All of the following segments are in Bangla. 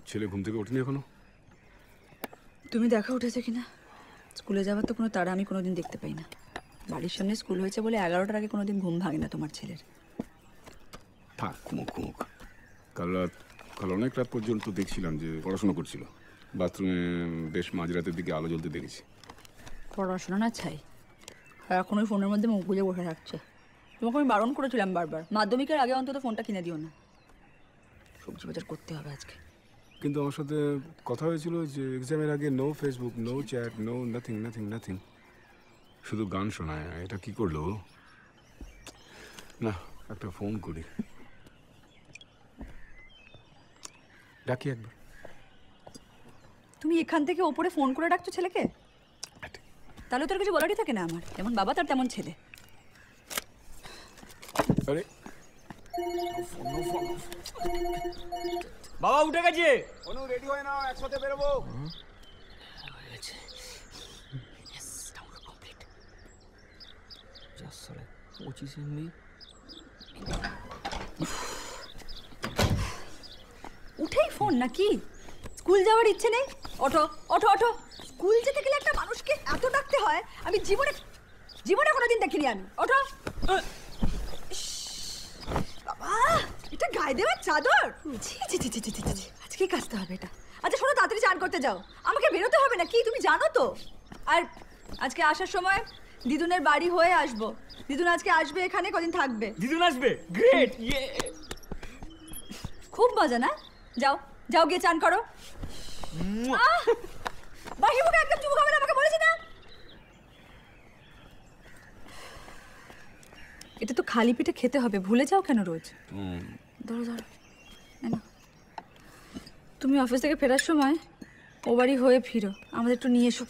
ছেলে ঘুম থেকে ওঠেনি এখনো? তুমি দেখা উঠেছে কিনা? স্কুলে যাওয়ার তো কোনো তাড়া আমি কোনোদিন দেখতে পাই না। বাড়ির সামনে স্কুল হয়েছে বলে 11টার আগে কোনোদিন ঘুম ভাঙে না তোমার ছেলের। থাক, ঘুমুক। কাল অনেক রাত পর্যন্ত দেখছিলাম যে পড়াশোনা করছিল। বাথরুমে বেশ মাঝরাতের দিকে আলো জ্বলতে দেখেছি। পড়াশোনা না ছাই, এখন ওই ফোনের মধ্যে মুখ গুজে বসে থাকছে। তোমাকে আমি বারণ করেছিলাম বারবার, মাধ্যমিকের আগে অন্তত ফোনটা কিনে দিও না। সবজি বাজার করতে হবে আজকে। কিন্তু আমার সাথে কথা হয়েছিল যে এক্সামের আগে no Facebook, no chat, no nothing. শুধু গান শোনায়। এটা কি করলো? না, একটা ফোন করি, ডাকি একবার। তুমি এখান থেকে ওপরে ফোন করে ডাকছো ছেলেকে? তাহলে তোর কিছু বলারই থাকে না আমার। যেমন বাবা তার তেমন ছেলে। আরে বাবা উঠে গেছে। অনু রেডি হয়ে নাও, একসাথে বেরোবো। উঠেই ফোন নাকি? স্কুল যাওয়ার ইচ্ছে নেই? ওঠো ওঠো ওঠো। স্কুল যেতে গেলে একটা মানুষকে এত ডাকতে হয় আমি জীবনে কোনোদিন দেখিনি আমি। ওঠো। বাবা, এটা গায়ে দেওয়ার চাদর? আজকে কাচতে হবে এটা। আচ্ছা শোনো, তাড়াতাড়ি চান করতে যাও। আমাকে বেরোতে হবে না কি, তুমি জানো তো? আর আজকে আসার সময় দিদুনের বাড়ি হয়ে আসবো। দিদুন আজকে আসবে এখানে, কদিন থাকবে। দিদুন আসবে? গ্রেট। খুব মজা না? যাও যাও গিয়ে চান করো। বাহি মুখে একদম চুমু খাবে না, আমাকে বলেছি না? এটা তো খালি পেটে খেতে হবে, ভুলে যাও কেন রোজ? ধরো ধরো। না, তুমি অফিস থেকে ফেরার সময় ও বাড়ি হয়ে ফিরো, আমাদের একটু নিয়ে এসো।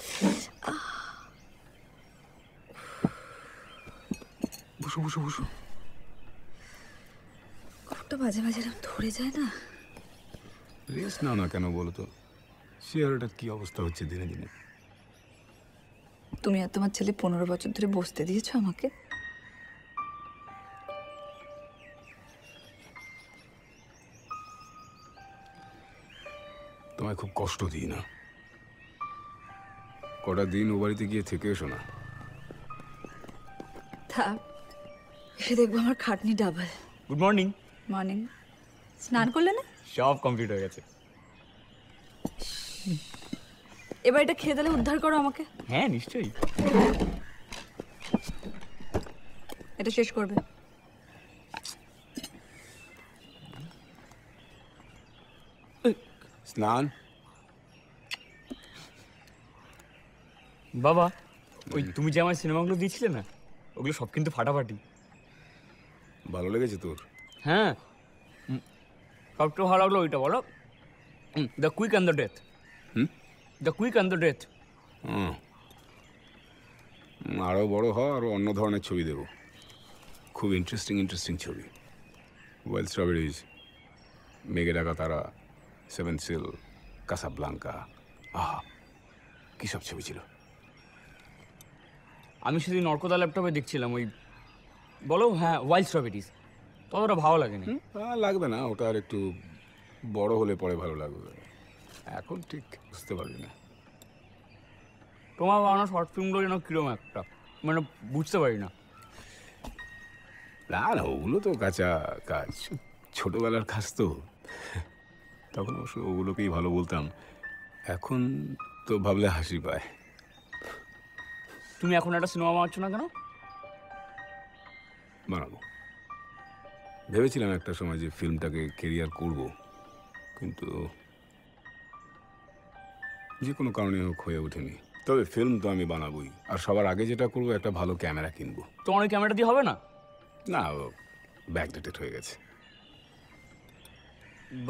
বসো। কতটা বাজে ধরে যায় না। রেস্ট নাও না কেন বলো তো? চেহারাটার কি অবস্থা হচ্ছে দিনে দিনে। তুমি আর তোমার ছেলে 15 বছর ধরে বসতে দিয়েছো আমাকে। তোমায় খুব কষ্ট দিই না? কটা দিন ও বাড়িতে গিয়ে থেকে এসো না। থাক, এসে দেখবো আমার খাটনি ডাবল। Good morning. মর্নিং। স্নান করলে না? সব কমপ্লিট হয়ে গেছে। এবার এটা খেয়ে দিলে উদ্ধার করো আমাকে। হ্যাঁ নিশ্চয়ই। এটা শেষ করবে। স্নান? বাবা, ওই তুমি যে আমার সিনেমাগুলো দিয়েছিলে না, ওগুলো সব কিন্তু ফাটাফাটি। ভালো লেগেছে তোর? হ্যাঁ, সবচেয়ে ভালো লাগলো ওইটা। বলো, the quick and the death. The quick and the death. আরও বড় হ, আরও অন্য ধরনের ছবি দেবো। খুব ইন্টারেস্টিং ছবি। ওয়েল স্ট্রবেরিজ, মেঘে ডাকা তারা, সেভেন সিল, কাসাব্লাঙ্কা। আহা, কী সব ছবি ছিল! আমি সেদিন অর্কদা ল্যাপটপে দেখছিলাম ওই, বলো, হ্যাঁ, ওয়াইল্ড স্ট্রবেরিজ। ততটা ভালো লাগেনি। লাগবে না, ওটা আর একটু বড় হলে পরে ভালো লাগবে। এখন ঠিক বুঝতে পারবি না। তোমার বানানো শর্ট ফিল্মগুলো যেন কিরম একটা, মানে বুঝতে পারি না। না, ওগুলো তো কাঁচা কাজ, ছোটবেলার কাজ তো। তখন অবশ্য ওগুলোকেই ভালো বলতাম। এখন তো ভাবলে হাসি পায়। তুমি এখন একটা সিনেমা বানাচ্ছ না কেন? বানাবো ভেবেছিলাম একটা সময় যে ফিল্মটাকে কেরিয়ার করব, কিন্তু যে কোনো কারণে হোক হয়ে ওঠেনি। তবে ফিল্ম তো আমি বানাবোই, আর সবার আগে যেটা করবো একটা ভালো ক্যামেরা কিনবো। তোমার ওই ক্যামেরা দিয়ে হবে না? না, ব্যাকডেটেড হয়ে গেছে।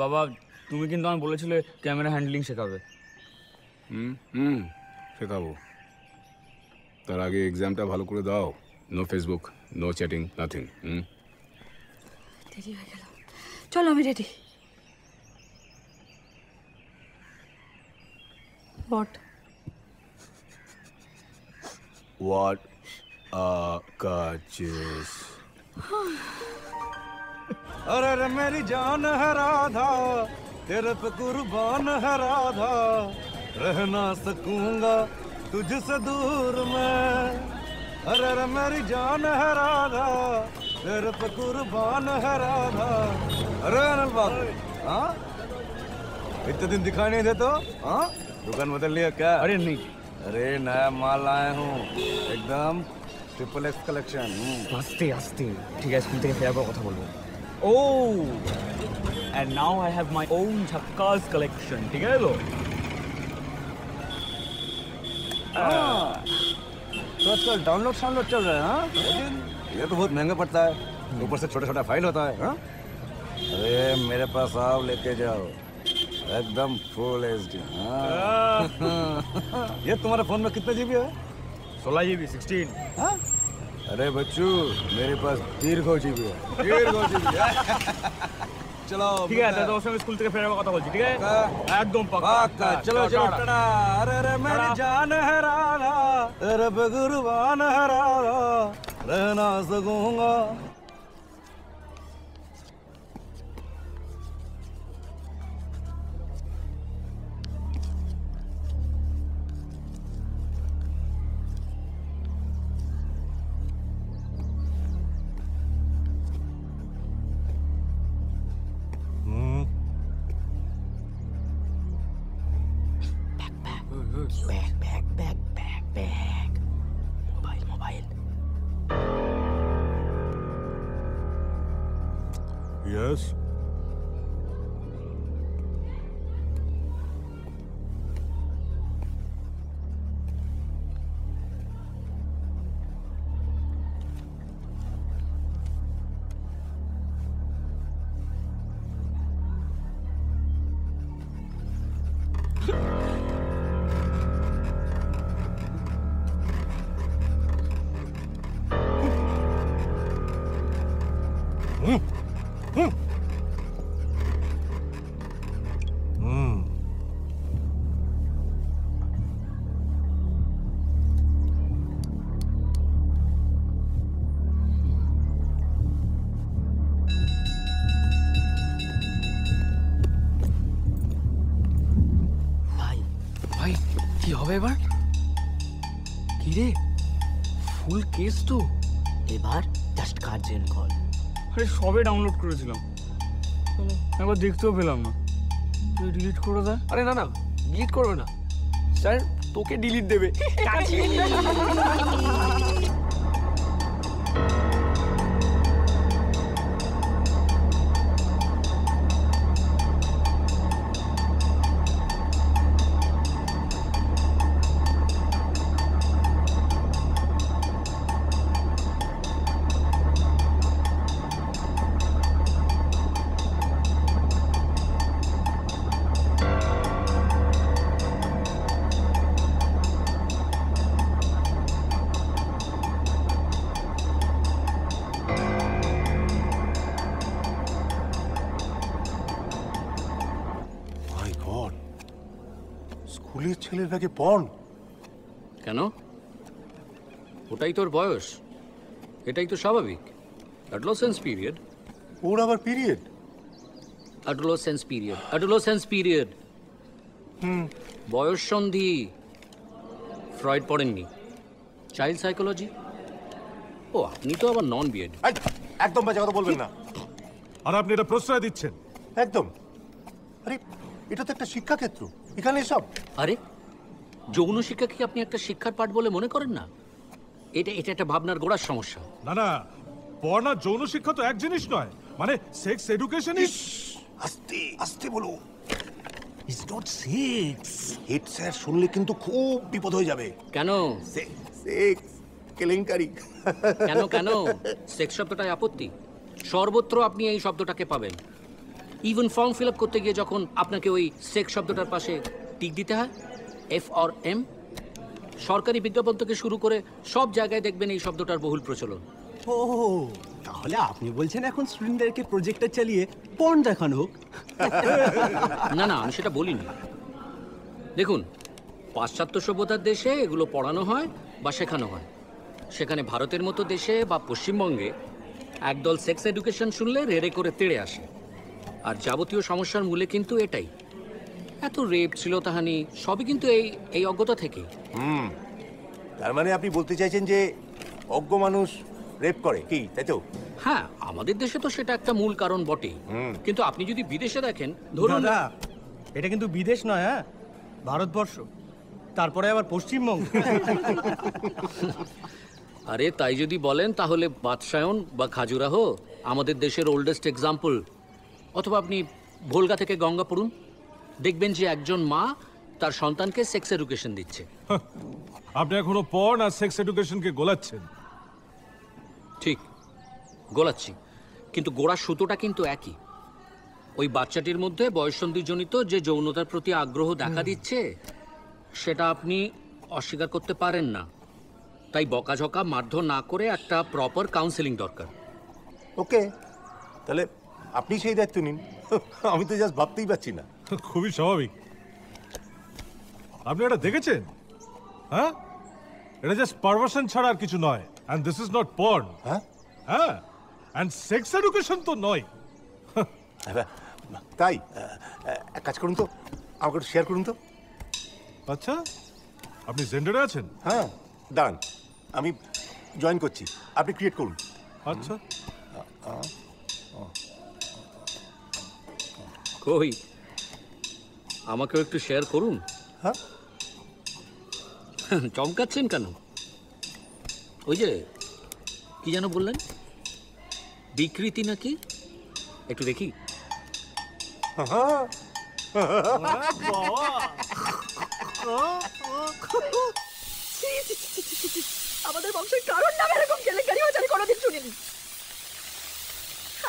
বাবা, তুমি কিন্তু আমি বলেছিলে ক্যামেরা হ্যান্ডলিং শেখাবে। শেখাবো। তার আগে এক্সামটা ভালো করে দাও। No Facebook, no chatting, nothing. দেরি হয়ে গেল, চলো আমি রেডি। What catches? अरे रे मेरी जान है राधा, तेरे पे कुर्बान है राधा, रह ना सकूंगा तुझसे दूर मैं। अरे अरे मेरी जान है राधा, तेरे पे कुर्बान है राधा। अरे अनिल बाबू, हाँ इतने दिन दिखाई नहीं देते? हाँ दुकान बदल लिया क्या? अरे नहीं, अरे नया माल लाए हूँ, एकदम ट्रिपल एक्स कलेक्शन। আস্তে আস্তে ঠিক আছে, স্কুল থেকে ফেরার পর কথা বলবো। ও and now I have my own ঝাক্কাস collection, ঠিক আছে তো? तो आजकल डाउनलोड चल रहा है, हाँ? लेकिन ये तो बहुत महंगा पड़ता है, ऊपर से छोटा छोटा फाइल होता है, हाँ? अरे मेरे पास आओ, लेके जाओ, एकदम फुल HD। ये तुम्हारे फोन में कितने जीबी है? 16 GB 16। हाँ? अरे बच्चू, मेरे पास दीर्घ जीबी है, दीर्घ जीबी है। चलो ঠিক আছে, তো ওর সঙ্গে স্কুল থেকে ফেরার পর কথা বলছি, ঠিক আছে? একদম পাক্কা। पाका, चलो चलो टड़ा। अरे अरे मेरी जान है राधा, तेरे पे कुर्बान है राधा, रह ना सकूंगा। Bag mobile. Yes. ভাই কি হবে এবার? কি রে, ফুল কেস তো। এবার জাস্ট গার্জিয়ান কল। আরে সবে ডাউনলোড করেছিলাম, একবার দেখতেও পেলাম না। তুই ডিলিট করে দে। আরে না না, ডিলিট করবে না স্যার, তোকে ডিলিট দেবে। My God, স্কুলের ছেলের ব্যাগে পর্ন? কেন? ওটাই তোর বয়স, এটাই তো স্বাভাবিক। Adolescence period. ওর আবার পিরিয়ড? Adolescence period. বয়স সন্ধি। ফ্রয়েড পড়েননি? Child psychology. ও আপনি তো আবার নন বিএড। একদম বাজে কথা বলবেন না। আর আপনি এটা প্রশ্রয় দিচ্ছেন? একদম। আরে এটা তো একটা শিক্ষাক্ষেত্র, এখানে সব। আরে যৌন শিক্ষা কি আপনি একটা শিক্ষার পাঠ বলে মনে করেন না? এটা এটা একটা ভাবনার গোড়ার সমস্যা। না না, পর্ন আর যৌন শিক্ষা তো এক জিনিস নয়। মানে সেক্স এডুকেশন ইজ। আস্তে আস্তে বলো। It's not sex. Head sir শুনলে কিন্তু খুব বিপদ হয়ে যাবে। কেন? সেক্স কেলেঙ্কারি। কেন কেন? সেক্স শব্দটায় আপত্তি? সর্বত্র আপনি এই শব্দটাকে পাবেন। ইভেন ফর্ম ফিল আপ করতে গিয়ে যখন আপনাকে ওই সেক্স শব্দটার পাশে টিক দিতে হয়, FRM, সরকারি বিজ্ঞাপন থেকে শুরু করে সব জায়গায় দেখবেন এই শব্দটার বহুল প্রচলন। ও তাহলে আপনি বলছেন এখন স্টুডেন্টদেরকে প্রজেক্টর চালিয়ে পর্ন দেখানো হোক? না না, আমি সেটা বলিনি। দেখুন, পাশ্চাত্য সভ্যতার দেশে এগুলো পড়ানো হয় বা শেখানো হয়। সেখানে ভারতের মতো দেশে বা পশ্চিমবঙ্গে একদল সেক্স এডুকেশন শুনলে রেড়ে করে তেড়ে আসে। আর যাবতীয় সমস্যার মূলে কিন্তু এটাই, এত রেপ শ্লীলতাহানি সবই কিন্তু এই এই অজ্ঞতা থেকে। তার মানে আপনি বলতে চাইছেন যে অজ্ঞ মানুষ রেপ করে, কি তাই তো? হ্যাঁ, আমাদের দেশে তো সেটা একটা মূল কারণ বটে, কিন্তু আপনি যদি বিদেশে দেখেন, ধরুন দাদা, এটা কিন্তু বিদেশ নয়, হ্যাঁ ভারতবর্ষ, তারপরে আবার পশ্চিমবঙ্গ। আরে তাই যদি বলেন তাহলে বাদশায়ন বা খাজুরাহো আমাদের দেশের ওল্ডেস্ট এক্সাম্পল। অথবা আপনি ভোলগা থেকে গঙ্গা পড়ুন, দেখবেন যে একজন মা তার সন্তানকে সেক্স এডুকেশন দিচ্ছে। আপনি এখনো পর্ন আর সেক্স এডুকেশনকে গোলাচ্ছেন। ঠিক গোলাচ্ছি, কিন্তু গোড়ার সুতোটা কিন্তু একই। ওই বাচ্চাটির মধ্যে বয়ঃসন্ধিজনিত যে যৌনতার প্রতি আগ্রহ দেখা দিচ্ছে, সেটা আপনি অস্বীকার করতে পারেন না। তাই বকাঝকা মারধর না করে একটা প্রপার কাউন্সেলিং দরকার। ওকে, তাহলে আপনি সেই দায়িত্ব নিন। আমি তো জাস্ট ভাবতেই পারছি না। খুবই স্বাভাবিক। আপনি এটা দেখেছেন? হ্যাঁ, এটা জাস্ট পারভার্সন ছাড়া আর কিছু নয়। And this is not porn. হ্যাঁ হ্যাঁ, এন্ড সেক্স এডুকেশন তো নয়। তাই এক কাজ করুন তো, আমাকে একটু শেয়ার করুন তো। আচ্ছা, আপনি জেন্ডারে আছেন? হ্যাঁ, দাঁড়ান, আমি জয়েন করছি, আপনি ক্রিয়েট করুন। আচ্ছা, কই, আমাকেও একটু শেয়ার করুন। হ্যাঁ, চমকাচ্ছেন কেন? ওই যে কি যেন বললেন, বিকৃতি নাকি? একটু দেখি। ছি, ছি, ছি, ছি, ছি, ছি। আমাদের বংশের কারোর নামে এরকম কেলেঙ্কারি হয়েছে আমি কোনোদিন শুনিনি।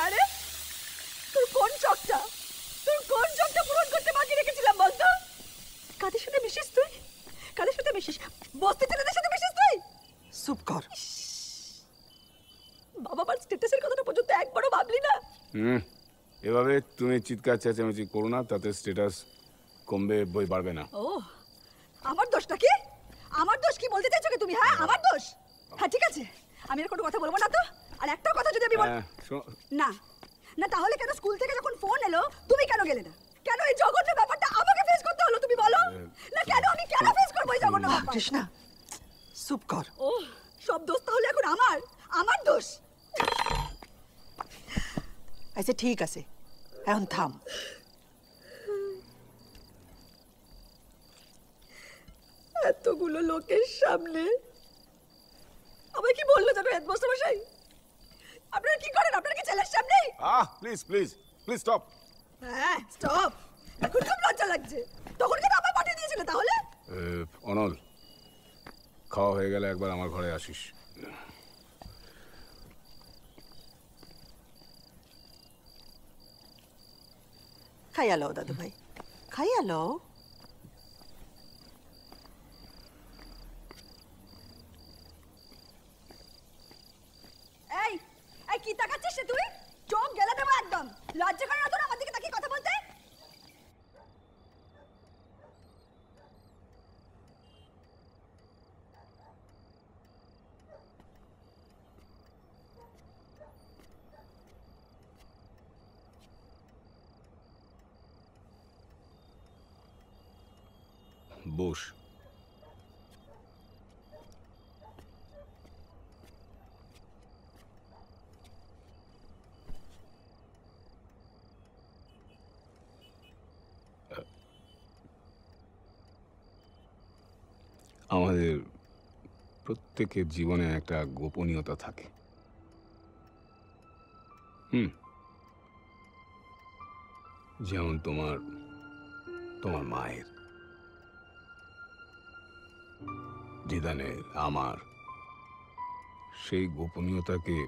আরে তোর কোন চকটা পূরণ করতে বাকি রেখেছিলাম বলতো? কাদের সাথে মিশিস তুই? কাদের সাথে মিশিস? বস্তি ছেলেদের সাথে মিশিস তুই? চুপ কর। বাবা মার স্ট্যাটাসের কথাটা পর্যন্ত একবারও ভাবলি না? এভাবে তুমি চিৎকার চেঁচামেচি করো না, তাতে স্ট্যাটাস কমবে, বই বাড়বে না। ও, আমার দোষটা কি? আমার দোষ কি বলতে চাইছো কি তুমি? হ্যাঁ, আমার দোষ। হ্যাঁ ঠিক আছে, আমি আর কোনো কথা বলবো না তো। আর একটা কথা যদি আমি না না, তাহলে কেন স্কুল থেকে যখন ফোন এলো তুমি কেন গেলে না? কেন এই জঘন্য ব্যাপারটা আমাকে ফেস করতে হলো তুমি বলো? না কেন আমি কেন ফেস করবো এই জঘন্য ব্যাপার? কৃষ্ণা চুপ কর। ও, সব দোষ তাহলে এখন আমার দোষ। আচ্ছা ঠিক আছে, এখন থাম। এতগুলো লোকের সামনে আমায় কি বললো জানো হেডমাস্টার মশাই? আপনারা কি করেন? আপনারা কি ছেলের সামনে? Please please please stop. হ্যাঁ স্টপ। এখন খুব লজ্জা লাগছে। তখন কেন আমায় পাঠিয়ে দিয়েছিলে তাহলে? অনল, খাওয়া হয়ে গেলে একবার আমার ঘরে আসিস। খাইয়া লও দাদু ভাই, খাইয়া লও। এই এই কি তাকাচ্ছিস রে তুই? চোখ গেলে দেবো একদম। লজ্জা করে না তোর আমার দিকে তাকিয়ে কথা বলতে? বস। আমাদের প্রত্যেকের জীবনে একটা গোপনীয়তা থাকে। যেমন তোমার মায়ের, জিদানের, আমার। সেই গোপনীয়তাকে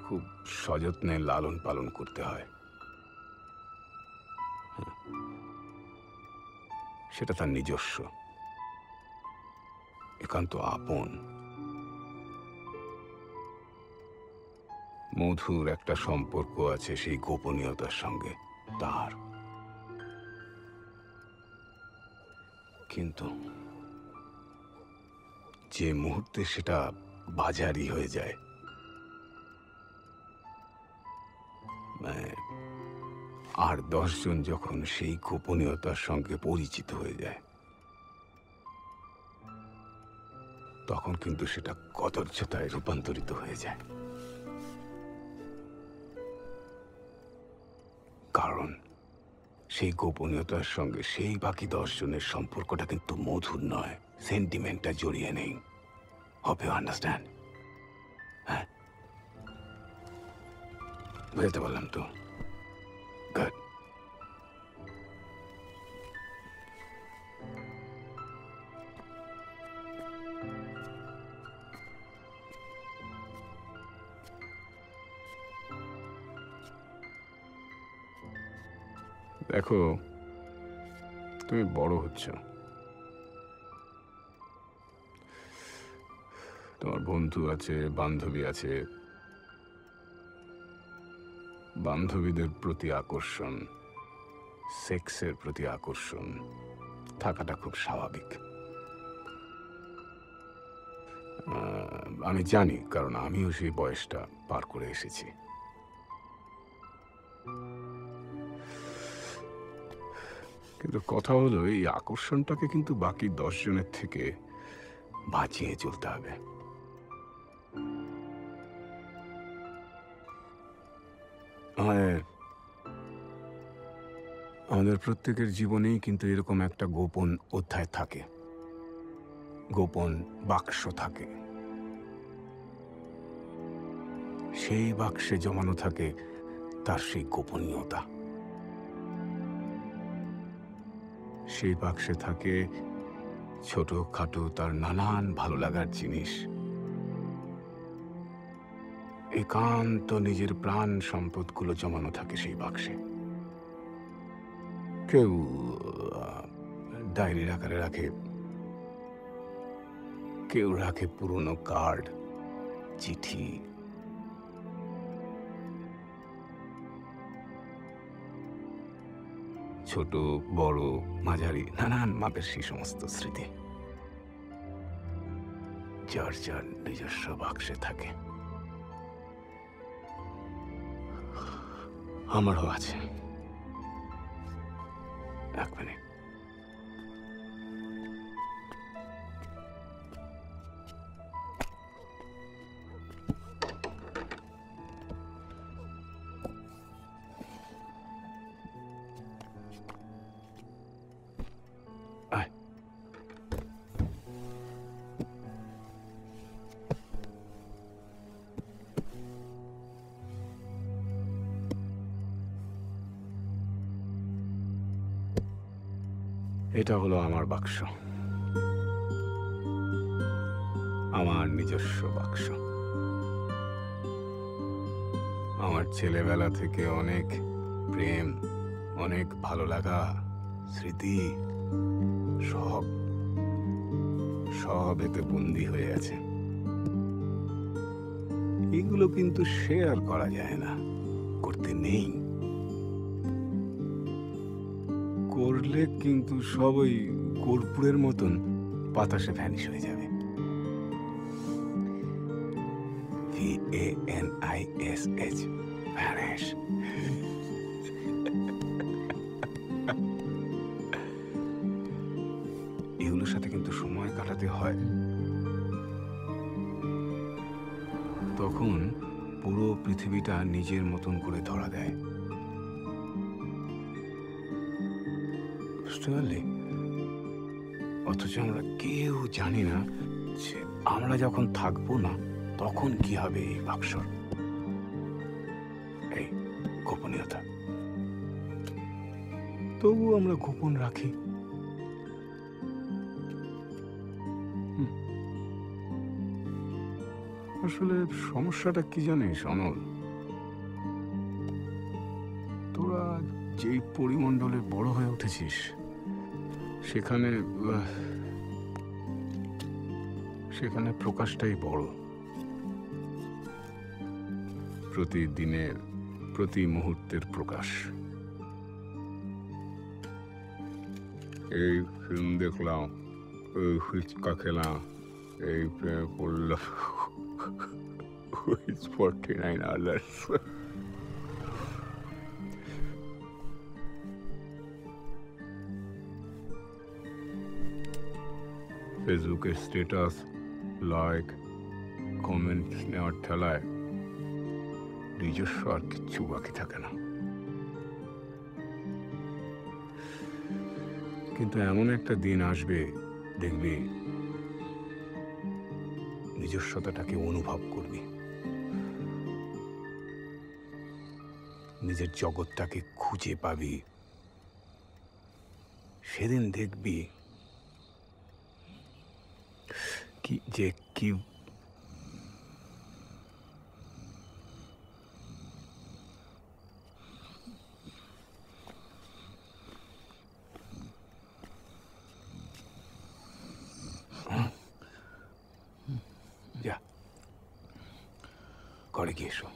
খুব সযত্নে লালন পালন করতে হয়। সেটা তার নিজস্ব, একান্ত আপন। মধুর একটা সম্পর্ক আছে সেই গোপনীয়তার সঙ্গে তার। কিন্তু যে মুহূর্তে সেটা বাজারি হয়ে যায়, আর 10 জন যখন সেই গোপনীয়তার সঙ্গে পরিচিত হয়ে যায়, তখন কিন্তু সেটা কদর্যতায় রূপান্তরিত হয়ে যায়। কারণ সেই গোপনীয়তার সঙ্গে সেই বাকি 10 জনের সম্পর্কটা কিন্তু মধুর নয়, সেন্টিমেন্টটা জড়িয়ে নেই। Hope you understand? হ্যাঁ, বুঝতে পারলাম তো। গুড। দেখো, তুমি বড় হচ্ছ, তোমার বন্ধু আছে, বান্ধবী আছে। বান্ধবীদের প্রতি আকর্ষণ, সেক্সের প্রতি আকর্ষণ থাকাটা খুব স্বাভাবিক। আমি জানি, কারণ আমিও সেই বয়সটা পার করে এসেছি। কিন্তু কথা হলো, এই আকর্ষণটাকে কিন্তু বাকি 10 জনের থেকে বাঁচিয়ে চলতে হবে। আমাদের প্রত্যেকের জীবনেই কিন্তু এরকম একটা গোপন অধ্যায় থাকে, গোপন বাক্স থাকে। সেই বাক্সে জমানো থাকে তার সেই গোপনীয়তা। সেই বাক্সে থাকে ছোটখাটো তার নানান ভালো লাগার জিনিস, একান্ত নিজের প্রাণ সম্পদগুলো জমানো থাকে সেই বাক্সে। কেউ ডায়েরির আকারে রাখে, কেউ রাখে পুরনো কার্ড, চিঠি, ছোট বড় মাঝারি নানান মাপের সেই সমস্ত স্মৃতি যার যার নিজস্ব বাক্সে থাকে। আমারও আছে। এক মিনিট। এটা হলো আমার বাক্স, আমার নিজস্ব বাক্স। আমার ছেলেবেলা থেকে অনেক প্রেম, অনেক ভালো লাগা, স্মৃতি সব সব এতে বন্দী হয়ে আছে। এগুলো কিন্তু শেয়ার করা যায় না, করতে নেই। করলে কিন্তু সবই কর্পূরের মতন বাতাসে ভ্যানিশ হয়ে যাবে। VANISH, vanish. এগুলোর সাথে কিন্তু সময় কাটাতে হয়, তখন পুরো পৃথিবীটা নিজের মতন করে ধরা দেয়। অথচ আমরা কেউ জানি না যে আমরা যখন থাকবো না তখন কি হবে এই বাক্সর, এই গোপনীয়তা। তবু আমরা গোপন রাখি। আসলে সমস্যাটা কি জানিস অনল? তোরা যেই পরিমণ্ডলে বড় হয়ে উঠেছিস, সেখানে প্রকাশটাই বড়। প্রতিদিনের প্রতি মুহূর্তের প্রকাশ। এই ফিল্ম দেখলাম, এই ফুচকা খেলাম, এই প্রেমে পড়লাম, $49। ফেসবুকের স্ট্যাটাস, লাইক, কমেন্ট নেওয়ার ঠেলায় নিজস্ব আর কিচ্ছু বাকি থাকে না। কিন্তু এমন একটা দিন আসবে, দেখবি নিজস্বতাটাকে অনুভব করবি, নিজের জগৎটাকে খুঁজে পাবি। সেদিন দেখবি কি যা ঘরে গিয়ে এসো।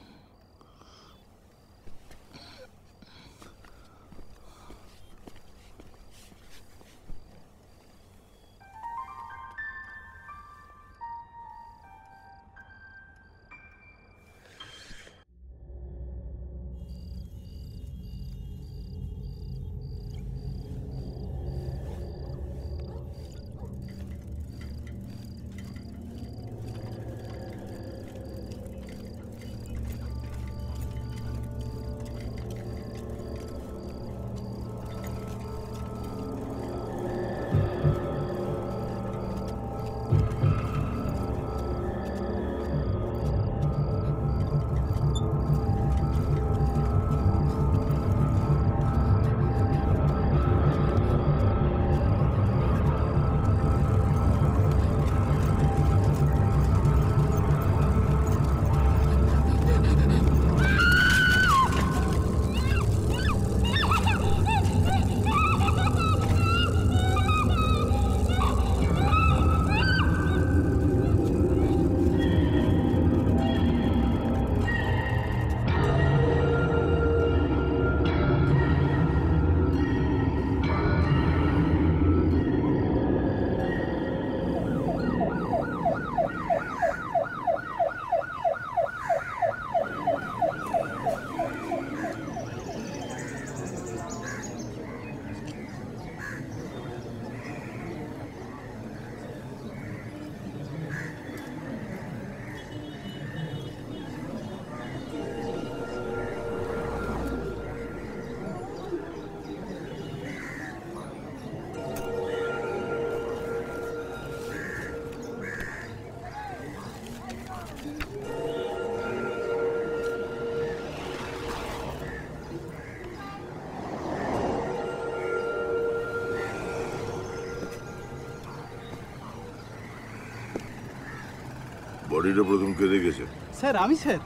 বডিটা প্রথম কে দেখেছে? স্যার আমি স্যার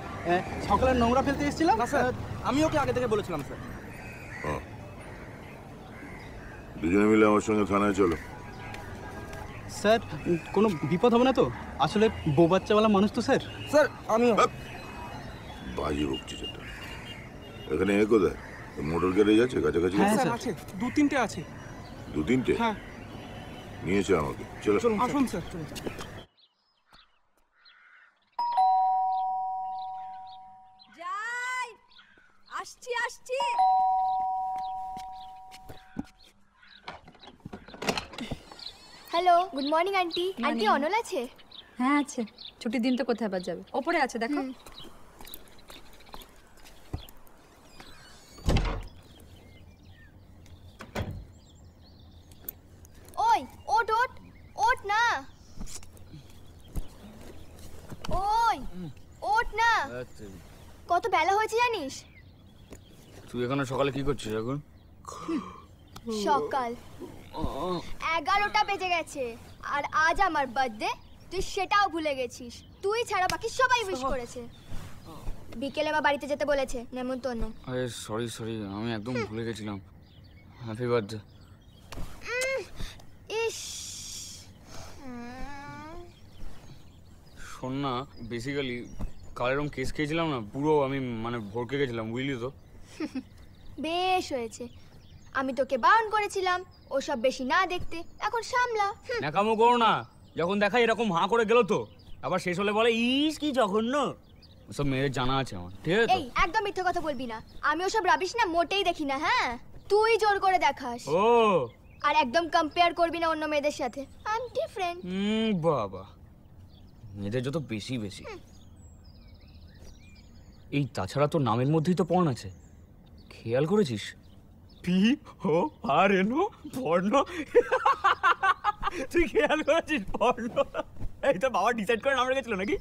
সকালে নোংরা ফেলতে এসেছিলাম না স্যার, আমি ওকে আগে থেকে বলেছিলাম স্যার। দুজনে মিলে আমার সঙ্গে থানায় চলো। স্যার কোনো বিপদ হবে না তো? আসলে বউ বাচ্চাওয়ালা মানুষ তো স্যার। স্যার আমি বাজি বকছিস এটা। এখানে এ কোথায়? মোটর গ্যারেজ আছে কাছাকাছি? হ্যাঁ স্যার আছে, 2-3টে আছে। 2-3টে? হ্যাঁ নিয়েছে আমাকে। চলো আসুন স্যার। যাই, আসছি আসছি। Hello, good morning aunty. Aunty Anol আছে? হ্যাঁ আছে, ছুটির দিন তো কোথায় আবার যাবে। ওপরে আছে দেখো। ওই ওট ওট ওট না, ওই ওট না। কত বেলা হয়েছে জানিস? তুই এখানে সকালে কি করছিস এখন? সকাল 11টা বেজে গেছে, আর আজ আমার বার্থডে, তুই সেটাও ভুলে গেছিস। তুই ছাড়া বাকি সবাই উইশ করেছে। বিকেলে বা বাড়িতে যেতে বলেছে, নেমন্তন্ন। আরে সরি আমি একদম ভুলে গেছিলাম। Happy birthday. ইস, শোন না, বেসিক্যালি কাল এরকম কেস খেয়েছিলাম না, পুরো আমি মানে ভরকে গেছিলাম, বুঝলি তো? বেশ হয়েছে, আমি তোকে বারণ করেছিলাম ওসব বেশি না দেখতে। এখন সামলা। ন্যাকামো করো না, যখন দেখাই এরকম হাঁ করে গেল তো, আবার শেষ হলে বলে ইস কি জঘন্য। সব মেয়েদের জানা আছে আমার, ঠিক আছে? এই একদম মিথ্যে কথা বলবি না, আমি ওসব রাবিশ না মোটেই দেখি না। হ্যাঁ, তুই জোর করে দেখাস। ও আর একদম কম্পেয়ার করবি না অন্য মেয়েদের সাথে। I am different. বাবা, মেয়েদের যত বেশি বেশি। এই তাছাড়া তোর নামের মধ্যেই তো পর্ণ আছে, খেয়াল করেছিস? PORN, পর্ণ। তুই খেয়াল করেছিস পর্ণ? এই তো বাবা ডিসাইড করে নাম রেখেছিল নাকি?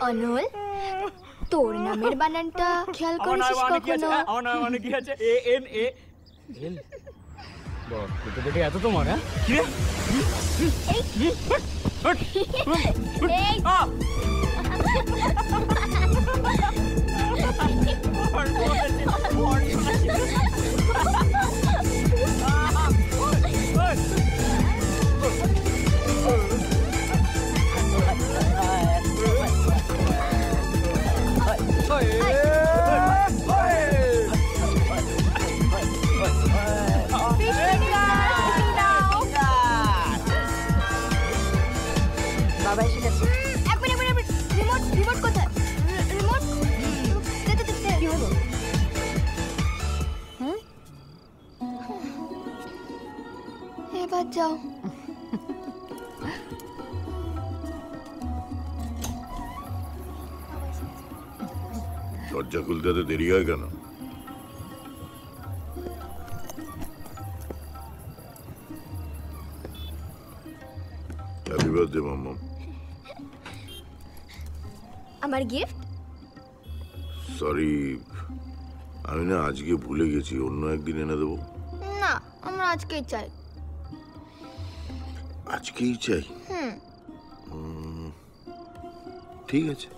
অনল, তোর নামের বানানটা খেয়াল করেছিস কখনো? আমার নাম মানে কি আছে? ANA এল। বাহ, দেখে দেখে এত তোমার, হ্যাঁ? কি রে? বাবা এসে গেছে। এক মিনিট, রিমোট কোথায়? রিমোট কি হলো? এবার যাও। দরজা খুলতে এত দেরি হয় কেন? Happy birthday mamma. আমার গিফট? সরি, আমি না আজকে ভুলে গেছি, অন্য একদিন এনে দেবো। না, আমরা আজকেই চাই। আজকেই চাই? ঠিক আছে।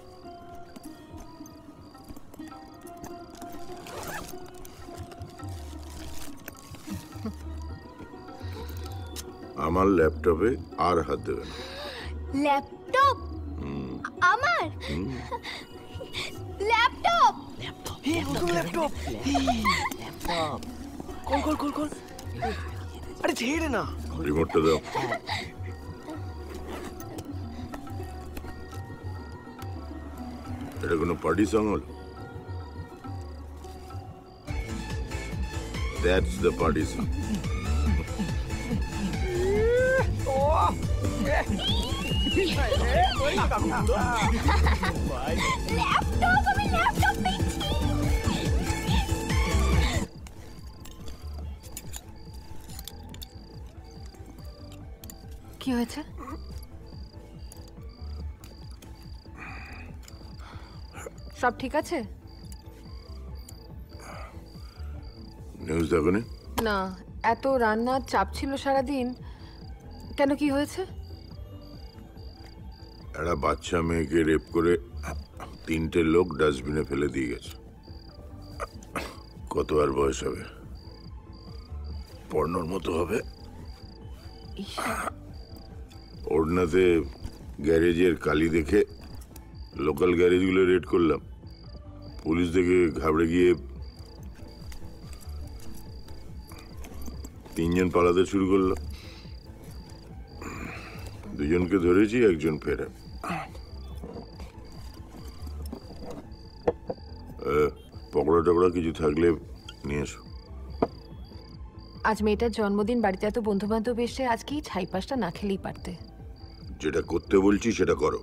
আমার ল্যাপটপে আর হাত দেবে না। ল্যাপটপ? আমার ল্যাপটপ? Laptop call. আরে ছেড়ে না। রিমোটটা দাও। এটা কোনো পার্টি সং হল? That's the party song. কি হয়েছে? সব ঠিক আছে? নিউজ দেখোনি? না, এত রান্নার চাপ ছিল সারাদিন। কেন, কি হয়েছে? একটা বাচ্চা মেয়েকে রেপ করে 3টে লোক ডাস্টবিনে ফেলে দিয়ে গেছে। কত আর বয়স হবে? পর্নোর মতো হবে। ওড়নাতে গ্যারেজের কালি দেখে লোকাল গ্যারেজগুলো রেড করলাম। পুলিশ দেখে ঘাবড়ে গিয়ে 3জন পালাতে শুরু করলো। 2জনকে ধরেছি, 1জন ফেরে। পকোড়া টকড়া কিছু থাকলে নিয়ে এসো। আজ মেয়েটার জন্মদিন, বাড়িতে এত বন্ধু বান্ধব এসে আজকেই ছাইপাশটা না খেলেই পারতে। যেটা করতে বলছি সেটা করো।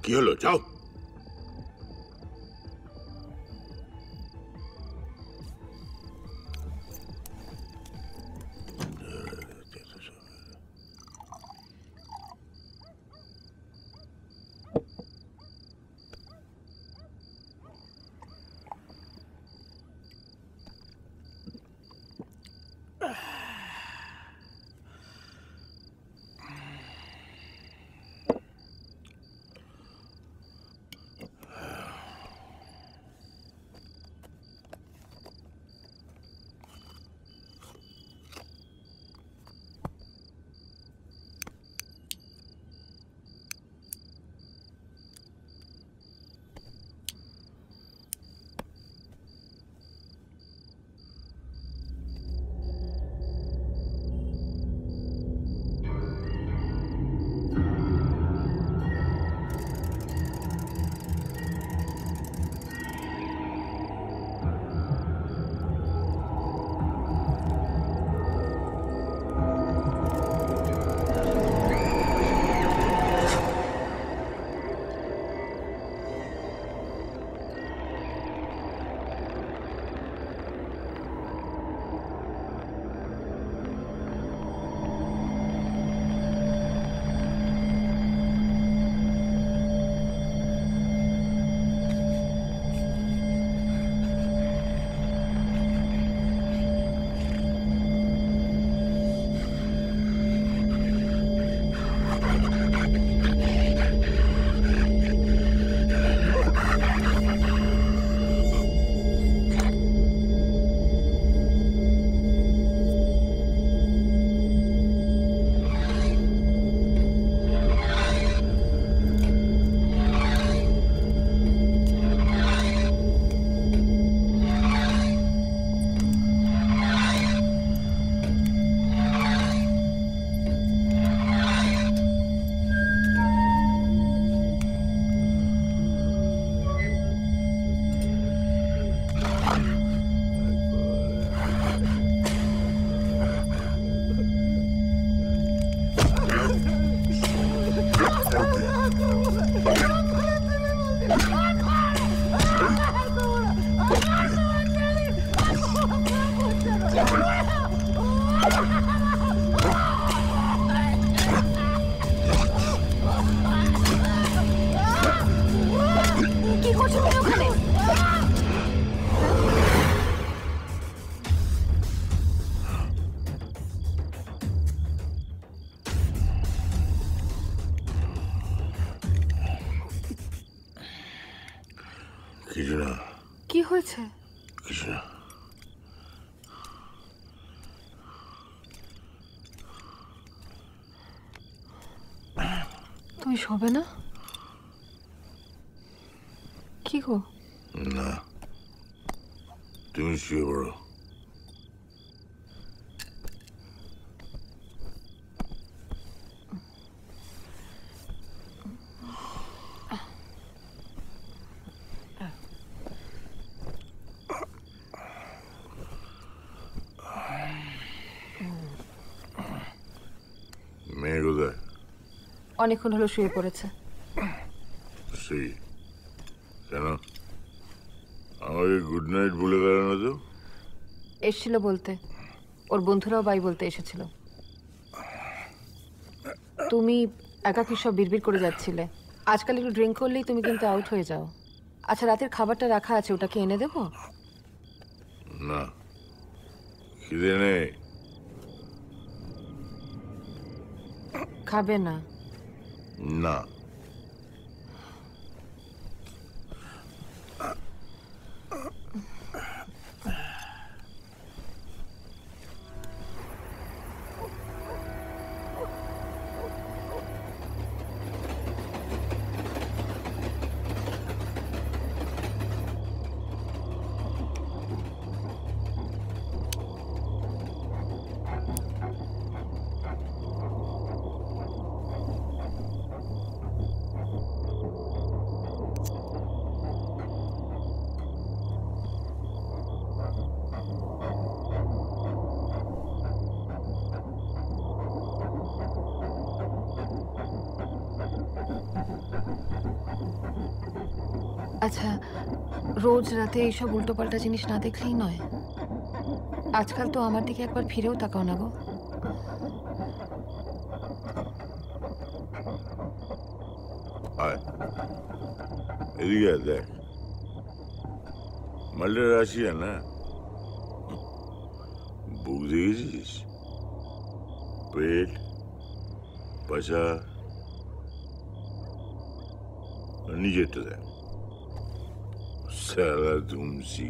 কি হলো? যাও। কি করছো তুমি ওখানে? কিছু না, কি হয়েছে? কিছু না। তুমি শোবে না? কি গো? না, তুমি শুয়ে পড়ো। মেয়ে কোথায়? অনেকক্ষণ হলো শুয়ে পড়েছে। সেই কেন আমাকে গুড নাইট বলে গেল না তো? এসেছিল বলতে, ওর বন্ধুরাও বাই বলতে এসেছিল। তুমি একাকী সব বিড়বিড় করে যাচ্ছিলে। আজকাল একটু ড্রিঙ্ক করলেই তুমি কিন্তু আউট হয়ে যাও। আচ্ছা, রাতের খাবারটা রাখা আছে, ওটাকে এনে দেবো? না, খিদে নেই। খাবে না? না। আচ্ছা, রোজ রাতে এইসব উল্টোপাল্টা জিনিস না দেখলেই নয়। আজকাল তো আমার দিকে একবার ফিরেও তাকাও না গো। এদিকে আয়, দেখ মালটা রাশিয়া না, বুক দেখেছিস? পেট, পাশা, নিজেরটা দেখ। সালা তুমসি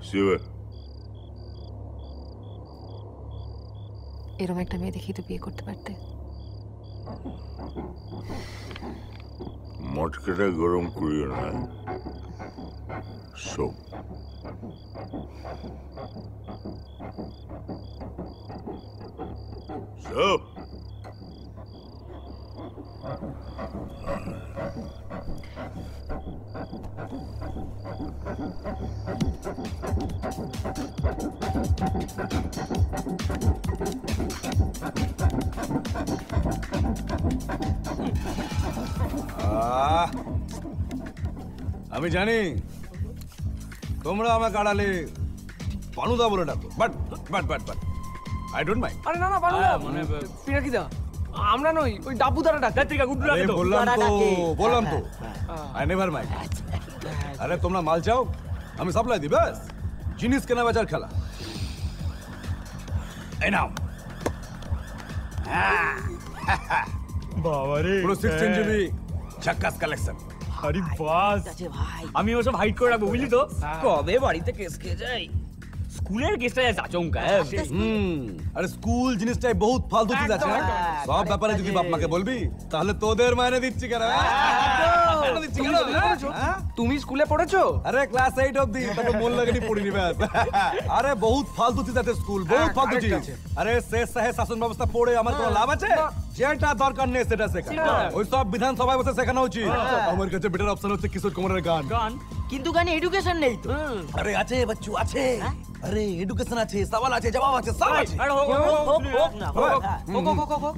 শিবা, এরকম একটা মেয়ে দেখি তো বিয়ে করতে পারতে। মটকাটা গরম করিও না, সব সব আমি জানি তোমরা আমাকে আড়ালে পানুদা বলে ডাকো, but but but but I don't mind. আরে না না পানুদা, মানে পিনাকিদা আমরা নই, ওই ডাবুদারা ডাক্তার থেকে গুড্ডু ডাকে তো। বললাম তো আই নেভার মাইন্ড। আরে তোমরা মাল চাও, আমি সাপ্লাই দিই, ব্যাস জিনিস কেনা বেচার খেলা। এই নাও বাবারে, পুরো 16 জিবি ঝাক্কাস কালেকশন। আরে বাস, আমি ওসব হাইড করে রাখবো, বুঝলি তো? কবে বাড়িতে কেস খেয়ে যাই, স্কুলের কেসটা যায় আচমকা। আরে স্কুল জিনিসটাই বহুত ফালতু চিজ আছে, সব ব্যাপারে যদি বাপ মাকে বলবি তাহলে তোদের মাইনে দিচ্ছি কেন? তুমি স্কুলে পড়েছো? আরে ক্লাস 8 অবধি, তবে মন লাগেনি পড়িনি ব্যাস। আরে বহুত ফালতু চিজ আছে স্কুল, বহুত ফালতু চিজ। আরে শেষ সাহেব শাসন ব্যবস্থা পড়ে আমার কোনো লাভ আছে? যেটা দরকার নেই সেটা শেখা, ওই সব বিধানসভায় বসে শেখানো উচিত। আমার কাছে বেটার অপশন হচ্ছে কিশোর কুমারের গান। কিন্তু গানে এডুকেশন নেই তো। আরে আছে বাচ্চু, আছে। আরে এডুকেশন আছে, সওয়াল আছে, জবাব আছে, সব আছে।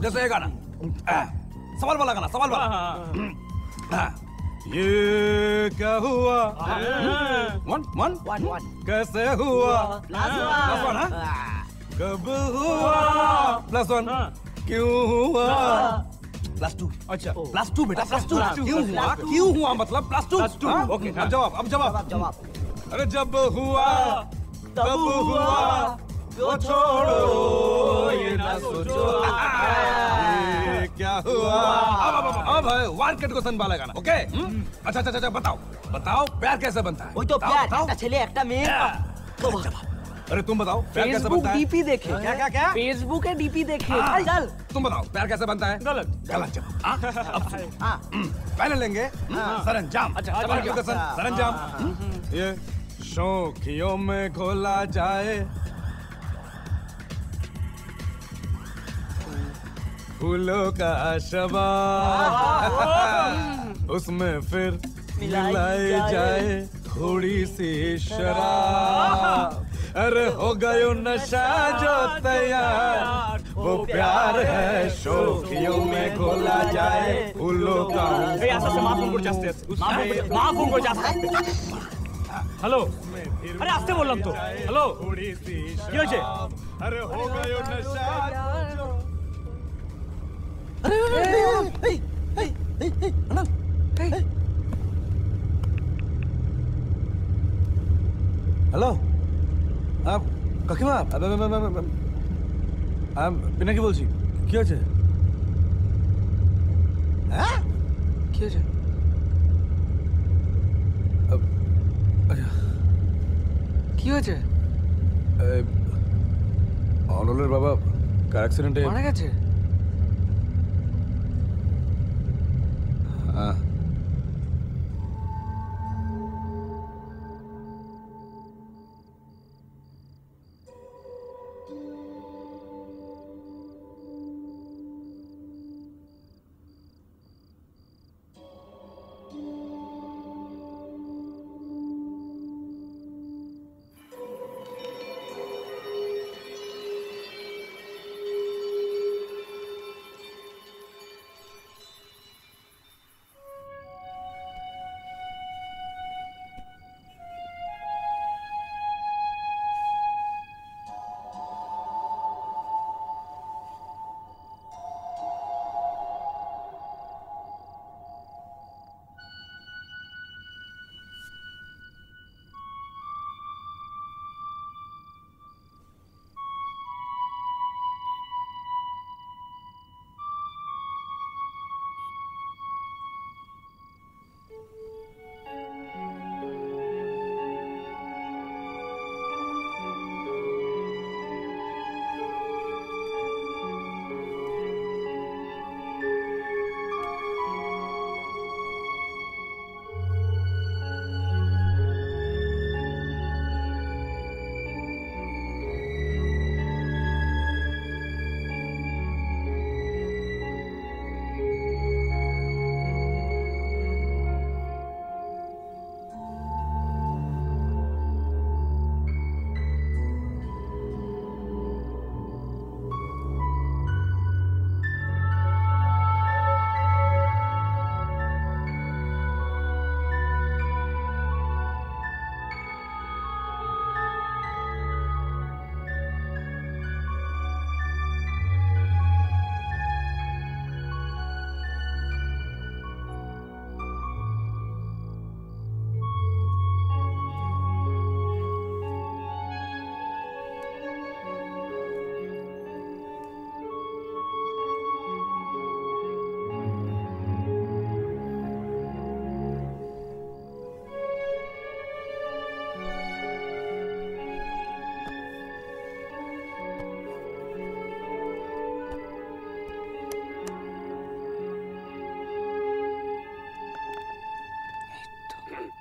जैसे ये गाना सवाल वाला गाना, सवाल वाला। ये क्या हुआ? वन कैसे हुआ? +1 कब हुआ? +1 क्यों हुआ? +2 अच्छा +2 बेटा क्यों हुआ मतलब +2 ओके अब जवाब अरे जब हुआ तब हुआ वो छोड़ो ये ना सोचो ये क्या हुआ अब है 1 के क्वेश्चन वाला गाना ओके अच्छा बताओ प्यार कैसे बनता है ওই তো প্যার একটা ছেলে একটা মেয়ে अरे तुम बताओ प्यार कैसे बनता है डीपी देखे क्या फेसबुक है डीपी देखे चल तुम बताओ प्यार कैसे बनता है गलत पहले लेंगे सरंजाम सरंजाम ये शौकियों में खोला जाए फूलों का शबा उसमें फिर मिलाई जाए थोड़ी सी शराब अरे हो गयो नशा जो तैयार वो प्यार है शौकियों में खोला जाए फूलों का হ্যালো আরে আসতে বললাম তো হ্যালো কি হয়েছে अरे हो गयो नशा হ্যালো কাকিমা পিনাকি বলছি কি হয়েছে হ্যাঁ কি হয়েছে কি হয়েছে অনলের বাবা কার অ্যাক্সিডেন্টে মারা গেছে হ্যাঁ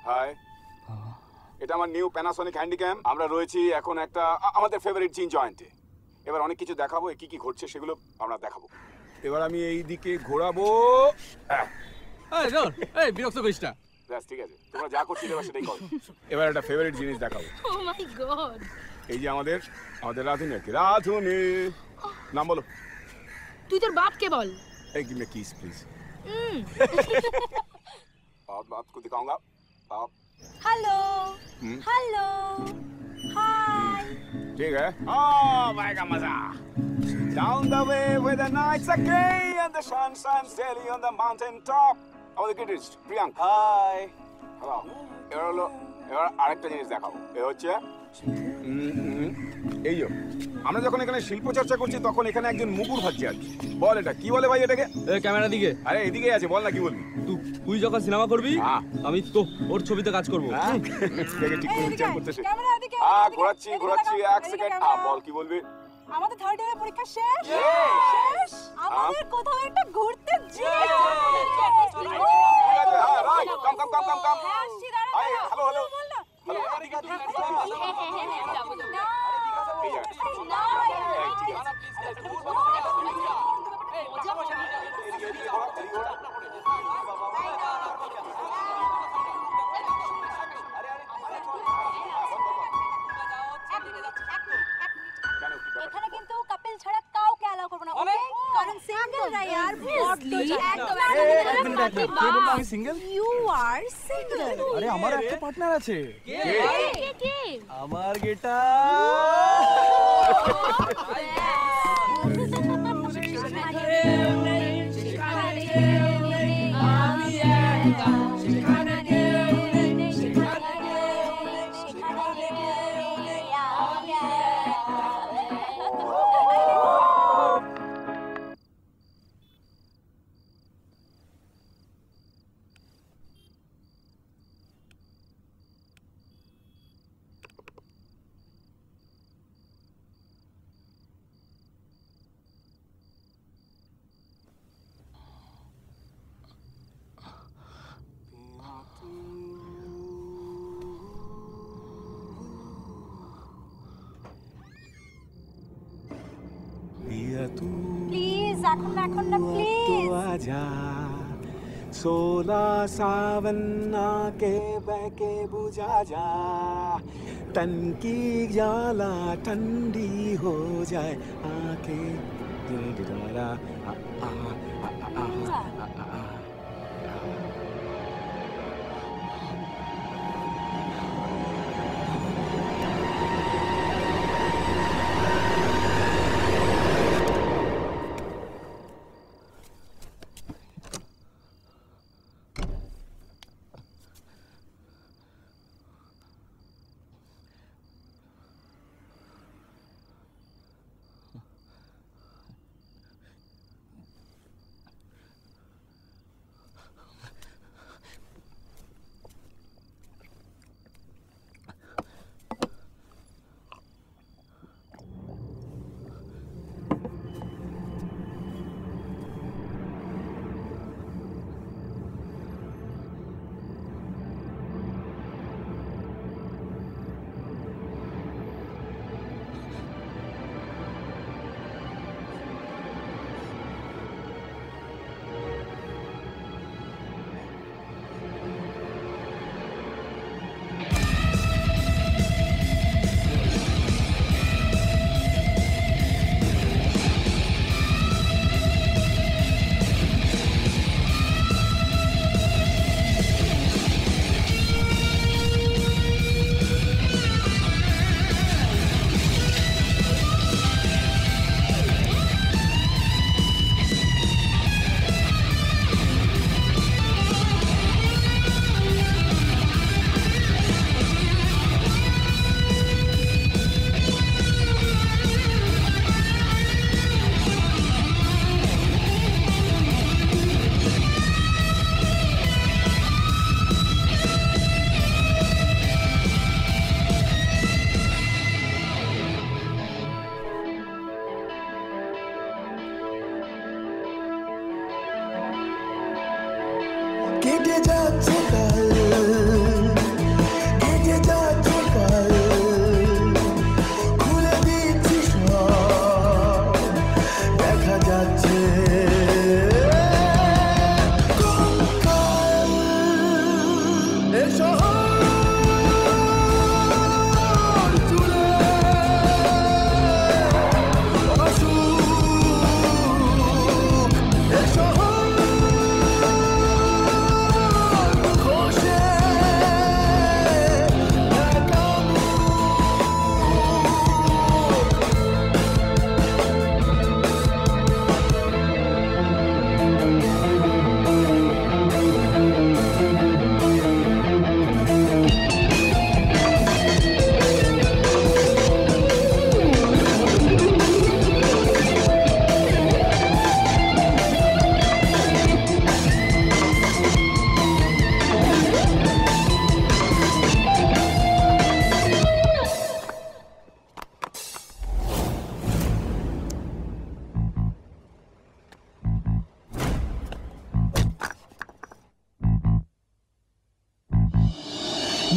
হাই এটা আমার নিউ প্যানাসনিক হ্যান্ডিক্যাম আমরা রয়েছি এখন একটা আমাদের ফেভারিট জিন জয়েন্টে এবার অনেক কিছু দেখাবো কি কি ঘটছে সেগুলো আমরা দেখাবো এবার আমি এই দিকে ঘোরাবো এই ধর এই বিরক্ত করিস না ব্যাস ঠিক আছে তোমরা যা করছিলে এবার সেটাই করো এবার একটা ফেভারিট জিনিস দেখাবো ও মাই গড এই যে আমাদের রাধুনি আর কি রাধুনি নাম বলো তুই তোর বাপকে বল এই গিভ মি কিস প্লিজ बात को दिखाऊंगा आप हेलो हेलो हाय ठीक है आएगा मजा down the way where the nights are gray and the sun shines daily on the mountain top our guitarist Priyank hi hello এবার আরেকটা জিনিস দেখাবো এ হচ্ছে এই যে আমরা যখন এখানে শিল্প চর্চা করছি তখন এখানে একজন মুগুর ভাজ্জি আছে বল এটা কি বলে ভাই এটাকে ক্যামেরা দিকে আরে এদিকেই আছে বল না কি বলবি তুই যখন সিনেমা করবি আমি তো ওর ছবিতে কাজ করবো দেখে ঠিক করে বিচার করতেছে ঘোরাচ্ছি এক সেকেন্ড বল কি বলবি আমাদের থার্ড ইয়ারের পরীক্ষা শেষ আমাদের কোথাও একটা ঘুরতে যেতে কাম হ্যালো এখানে কিন্তু কাপল ছাড়া কাউকে অ্যালাউ করব না ওকে কারণ সিঙ্গেলরা यार আমি সিঙ্গেল ইউ আর সিঙ্গেল আরে আমার একটা পার্টনার আছে কে আমার গেটা প্লিজ এখন না প্লিজ आजा सोला सावन आके बहके बुझा जा तन की ज्वाला ठंडी हो जाए आंखें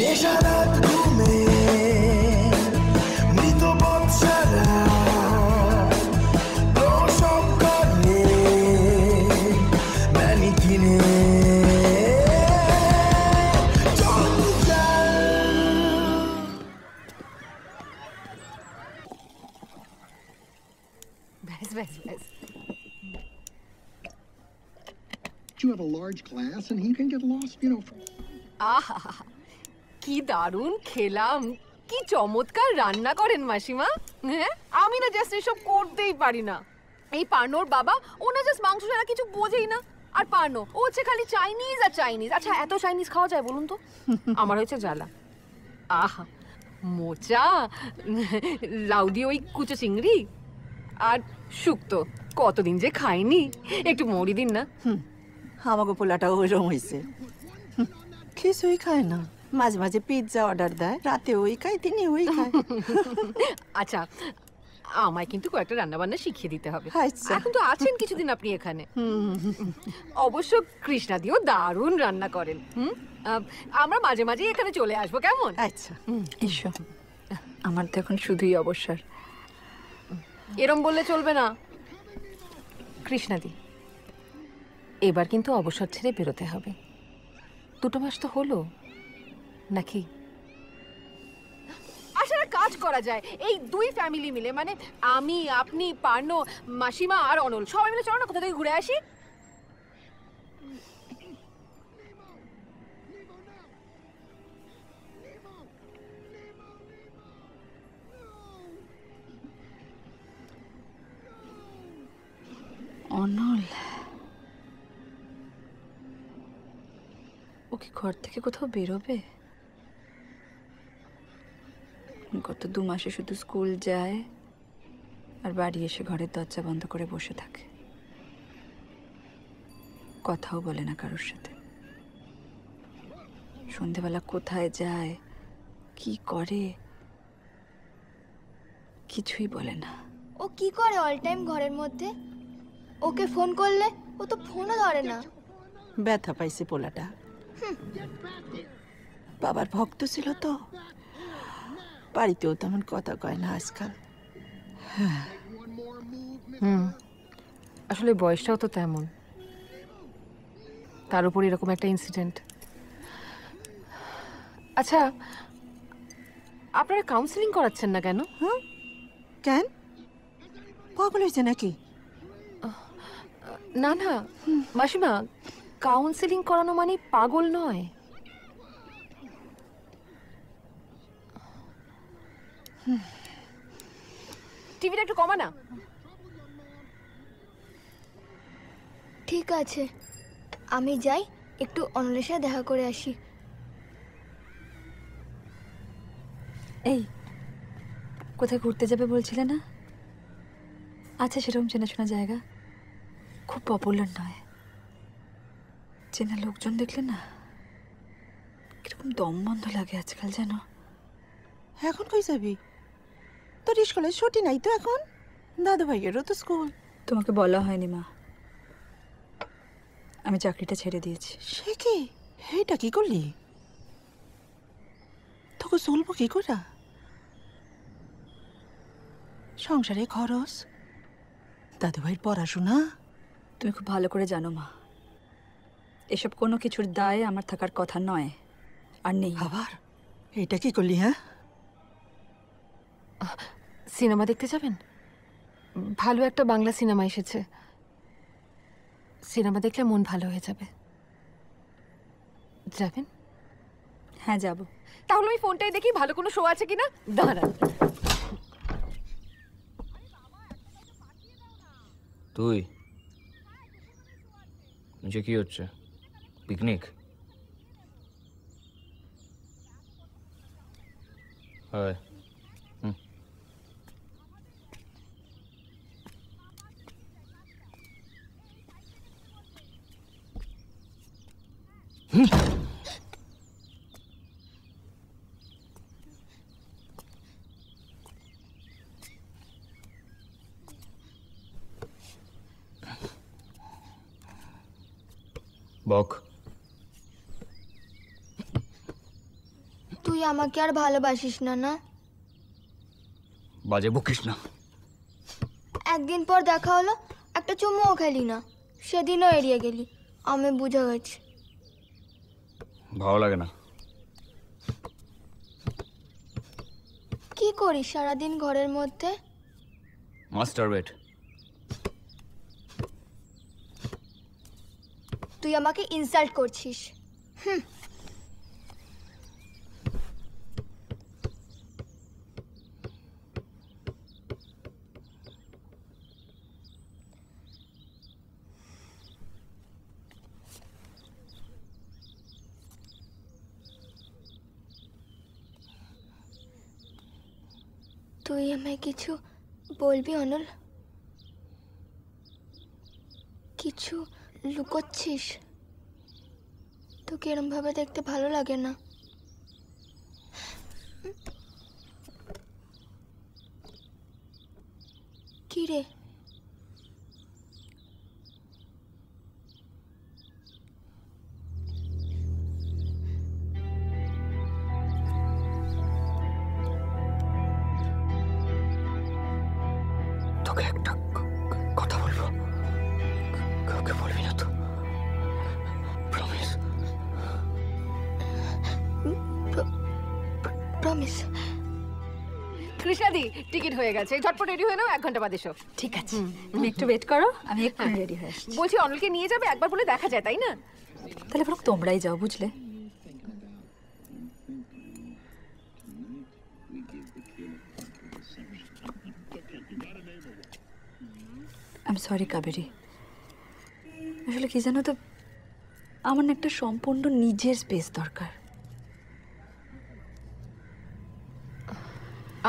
নেশারাত ঘুমে মৃত বৎসরা প্রসব করে ম্যানিকিনে ব্যাস ব্যাস ব্যাস You have a large class and he can get lost, আহা কি দারুণ খেলাম, কি চমৎকার রান্না করেন মাসিমা। হ্যাঁ আমি না জাস্ট এসব করতেই পারি না। এই পার্নোর বাবা ও না জাস্ট মাংস ছাড়া কিছু বোঝেই না। আর পার্নো ও হচ্ছে খালি চাইনিজ আর চাইনিজ। আচ্ছা এত চাইনিজ খাওয়া যায় বলুন তো? আমার হয়েছে জ্বালা। আহা মোচা, লাউ দিয়ে ওই কুচো চিংড়ি আর শুক্তো, কতদিন যে খাইনি। একটু মরি দিন না। আমাকে পোলাটাও ওইরকম হয়েছে, কিছুই খায় না। মাঝে মাঝে পিৎজা অর্ডার দেয়, রাতে ওই খায়, দিনে ওই খায়। আচ্ছা আমায় কিন্তু কয়েকটা রান্না বান্না শিখিয়ে দিতে হবে। আচ্ছা। এখন তো আছেন কিছুদিন আপনি এখানে। অবশ্য কৃষ্ণা দিও দারুণ রান্না করেন। আমরা মাঝে মাঝে এখানে চলে আসবো, কেমন? আচ্ছা এসো, আমার তো এখন শুধুই অবসর। এরম বললে চলবে না কৃষ্ণাদি, এবার কিন্তু অবসর ছেড়ে বেরোতে হবে। 2 মাস তো হলো নাকি? আসলে কাজ করা যায় এই 2 ফ্যামিলি মিলে, মানে আমি, আপনি, পার্নো, মাসিমা আর অনল সবাই মিলে চলো না কোথা থেকে ঘুরে আসি। অনল ও কি ঘর থেকে কোথাও বেরোবে? গত 2 মাসে শুধু স্কুল যায় আর বাড়ি এসে ঘরের দরজা বন্ধ করে বসে থাকে, কথাও বলে না কারোর সাথে। সন্ধেবেলা কোথায় যায়, কি করে, কিছুই বলে না। ও কি করে অল টাইম ঘরের মধ্যে? ওকে ফোন করলে ও তো ফোনও ধরে না। ব্যথা পাইছে পোলাটা, বাবার ভক্ত ছিল তো, বাড়িতেও তেমন কথা কয় না আজকাল। আসলে বয়সটাও তো তেমন, তার উপর এরকম একটা ইনসিডেন্ট। আচ্ছা আপনারা কাউন্সিলিং করাচ্ছেন না কেন? কেন, পাগল হয়েছে নাকি? না না মাসিমা, কাউন্সিলিং করানো মানে পাগল নয়। টিভিটা একটু কমা না। ঠিক আছে আমি যাই, একটু অনলের সাথে দেখা করে আসি। এই কোথায় ঘুরতে যাবে বলছিলে না? আচ্ছা সেরকম চেনাশোনা জায়গা, খুব পপুলার নয়, চেনা লোকজন দেখলে না কিরকম দম বন্ধ লাগে আজকাল যেন। এখন কই যাবি? তোর স্কুলের ছুটি নাই তো এখন? দাদু ভাইয়েরও তো স্কুল। তোমাকে বলা হয়নি মা, আমি চাকরিটা ছেড়ে দিয়েছি। সে কি, এটা কি করলি? তোকে চলবো কি করে? সংসারে খরচ, দাদু ভাইয়ের পড়াশোনা। তুমি খুব ভালো করে জানো মা, এসব কোনো কিছুর দায়ে আমার থাকার কথা নয়, আর নেই। আবার এটা কি করলি? হ্যাঁ, সিনেমা দেখতে যাবেন? ভালো একটা বাংলা সিনেমা এসেছে, সিনেমা দেখলে মন ভালো হয়ে যাবে। যাবেন? হ্যাঁ যাব। তাহলে আমি ফোনটাই দেখি ভালো কোনো শো আছে কিনা। দাঁড়ান। তুই নিচে কি হচ্ছে? পিকনিক? হয়। বক তুই আমাকে আর ভালোবাসিস না না? বাজে বকিস না। একদিন পর দেখা হলো, একটা চুমুও খেলি না, সেদিনও এড়িয়ে গেলি। আমি বুঝে গেছি। ভালো লাগে না। কি করিস সারাদিন ঘরের মধ্যে? মাস্টারবেট। তুই আমাকে ইনসাল্ট করছিস। হুম। তুই আমায় কিছু বলবি অনল? কিছু লুকোচ্ছিস? তোকে এরম ভাবে দেখতে ভালো লাগে না। কি রে? তোকে একটা কথা বলবো, কাউকে বলবি না তো? প্রমিস? প্রমিস। কৃষ্ণাদি, টিকিট হয়ে গেছে, ঝটপট রেডি হয়ে নাও, 1 ঘন্টা বাদে এসো। ঠিক আছে, তুমি একটু ওয়েট করো, আমি এক্ষুনি রেডি হয়ে আসছি। বলছি অনলকে নিয়ে যাবে, একবার বলে দেখা যায়, তাই না? তাহলে বরং তোমরাই যাও, বুঝলে? আমি সরি কাবেরী, আসলে কি জানো তো, আমার না একটা সম্পূর্ণ নিজের স্পেস দরকার।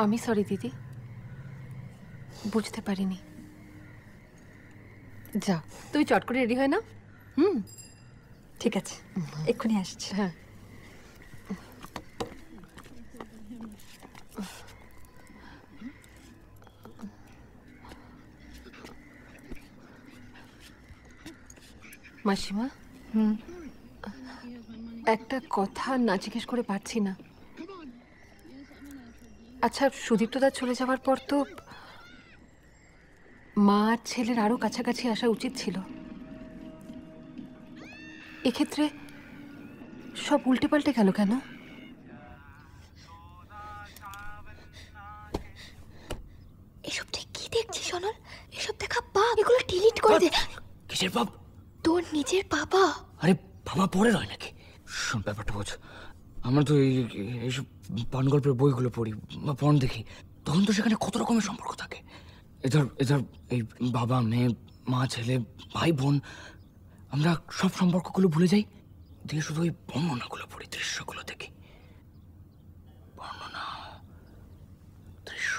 আমি সরি দিদি, বুঝতে পারিনি। যা, তুই চট করে রেডি হয় না। ঠিক আছে, এক্ষুনি আসছি। হ্যাঁ। মাসিমা, একটা কথা না জিজ্ঞেস করে পারছি না। আচ্ছা, সুদীপ্তদা চলে যাওয়ার পর তো মা আর ছেলের আরো কাছাকাছি আসা উচিত ছিল। এক্ষেত্রে সব উল্টে পাল্টে গেল কেন? এসব তুই কি দেখছিস অনল? এসব দেখা পাপ, এগুলো ডিলিট করে দে। কিসের পাপ? তোর নিজের বাবা। আরে বাবা পড়ে রয় নাকি? শোন, ব্যাপারটা বোঝ। আমরা তো এইসব পান গল্পের বইগুলো পড়ি বা পণ দেখি, তখন তো সেখানে কত রকমের সম্পর্ক থাকে। এদের এই বাবা মেয়ে, মা ছেলে, ভাই বোন, আমরা সব সম্পর্কগুলো ভুলে যাই, দিয়ে শুধু ওই বর্ণনাগুলো পড়ি, দৃশ্যগুলো দেখি। বর্ণনা, দৃশ্য,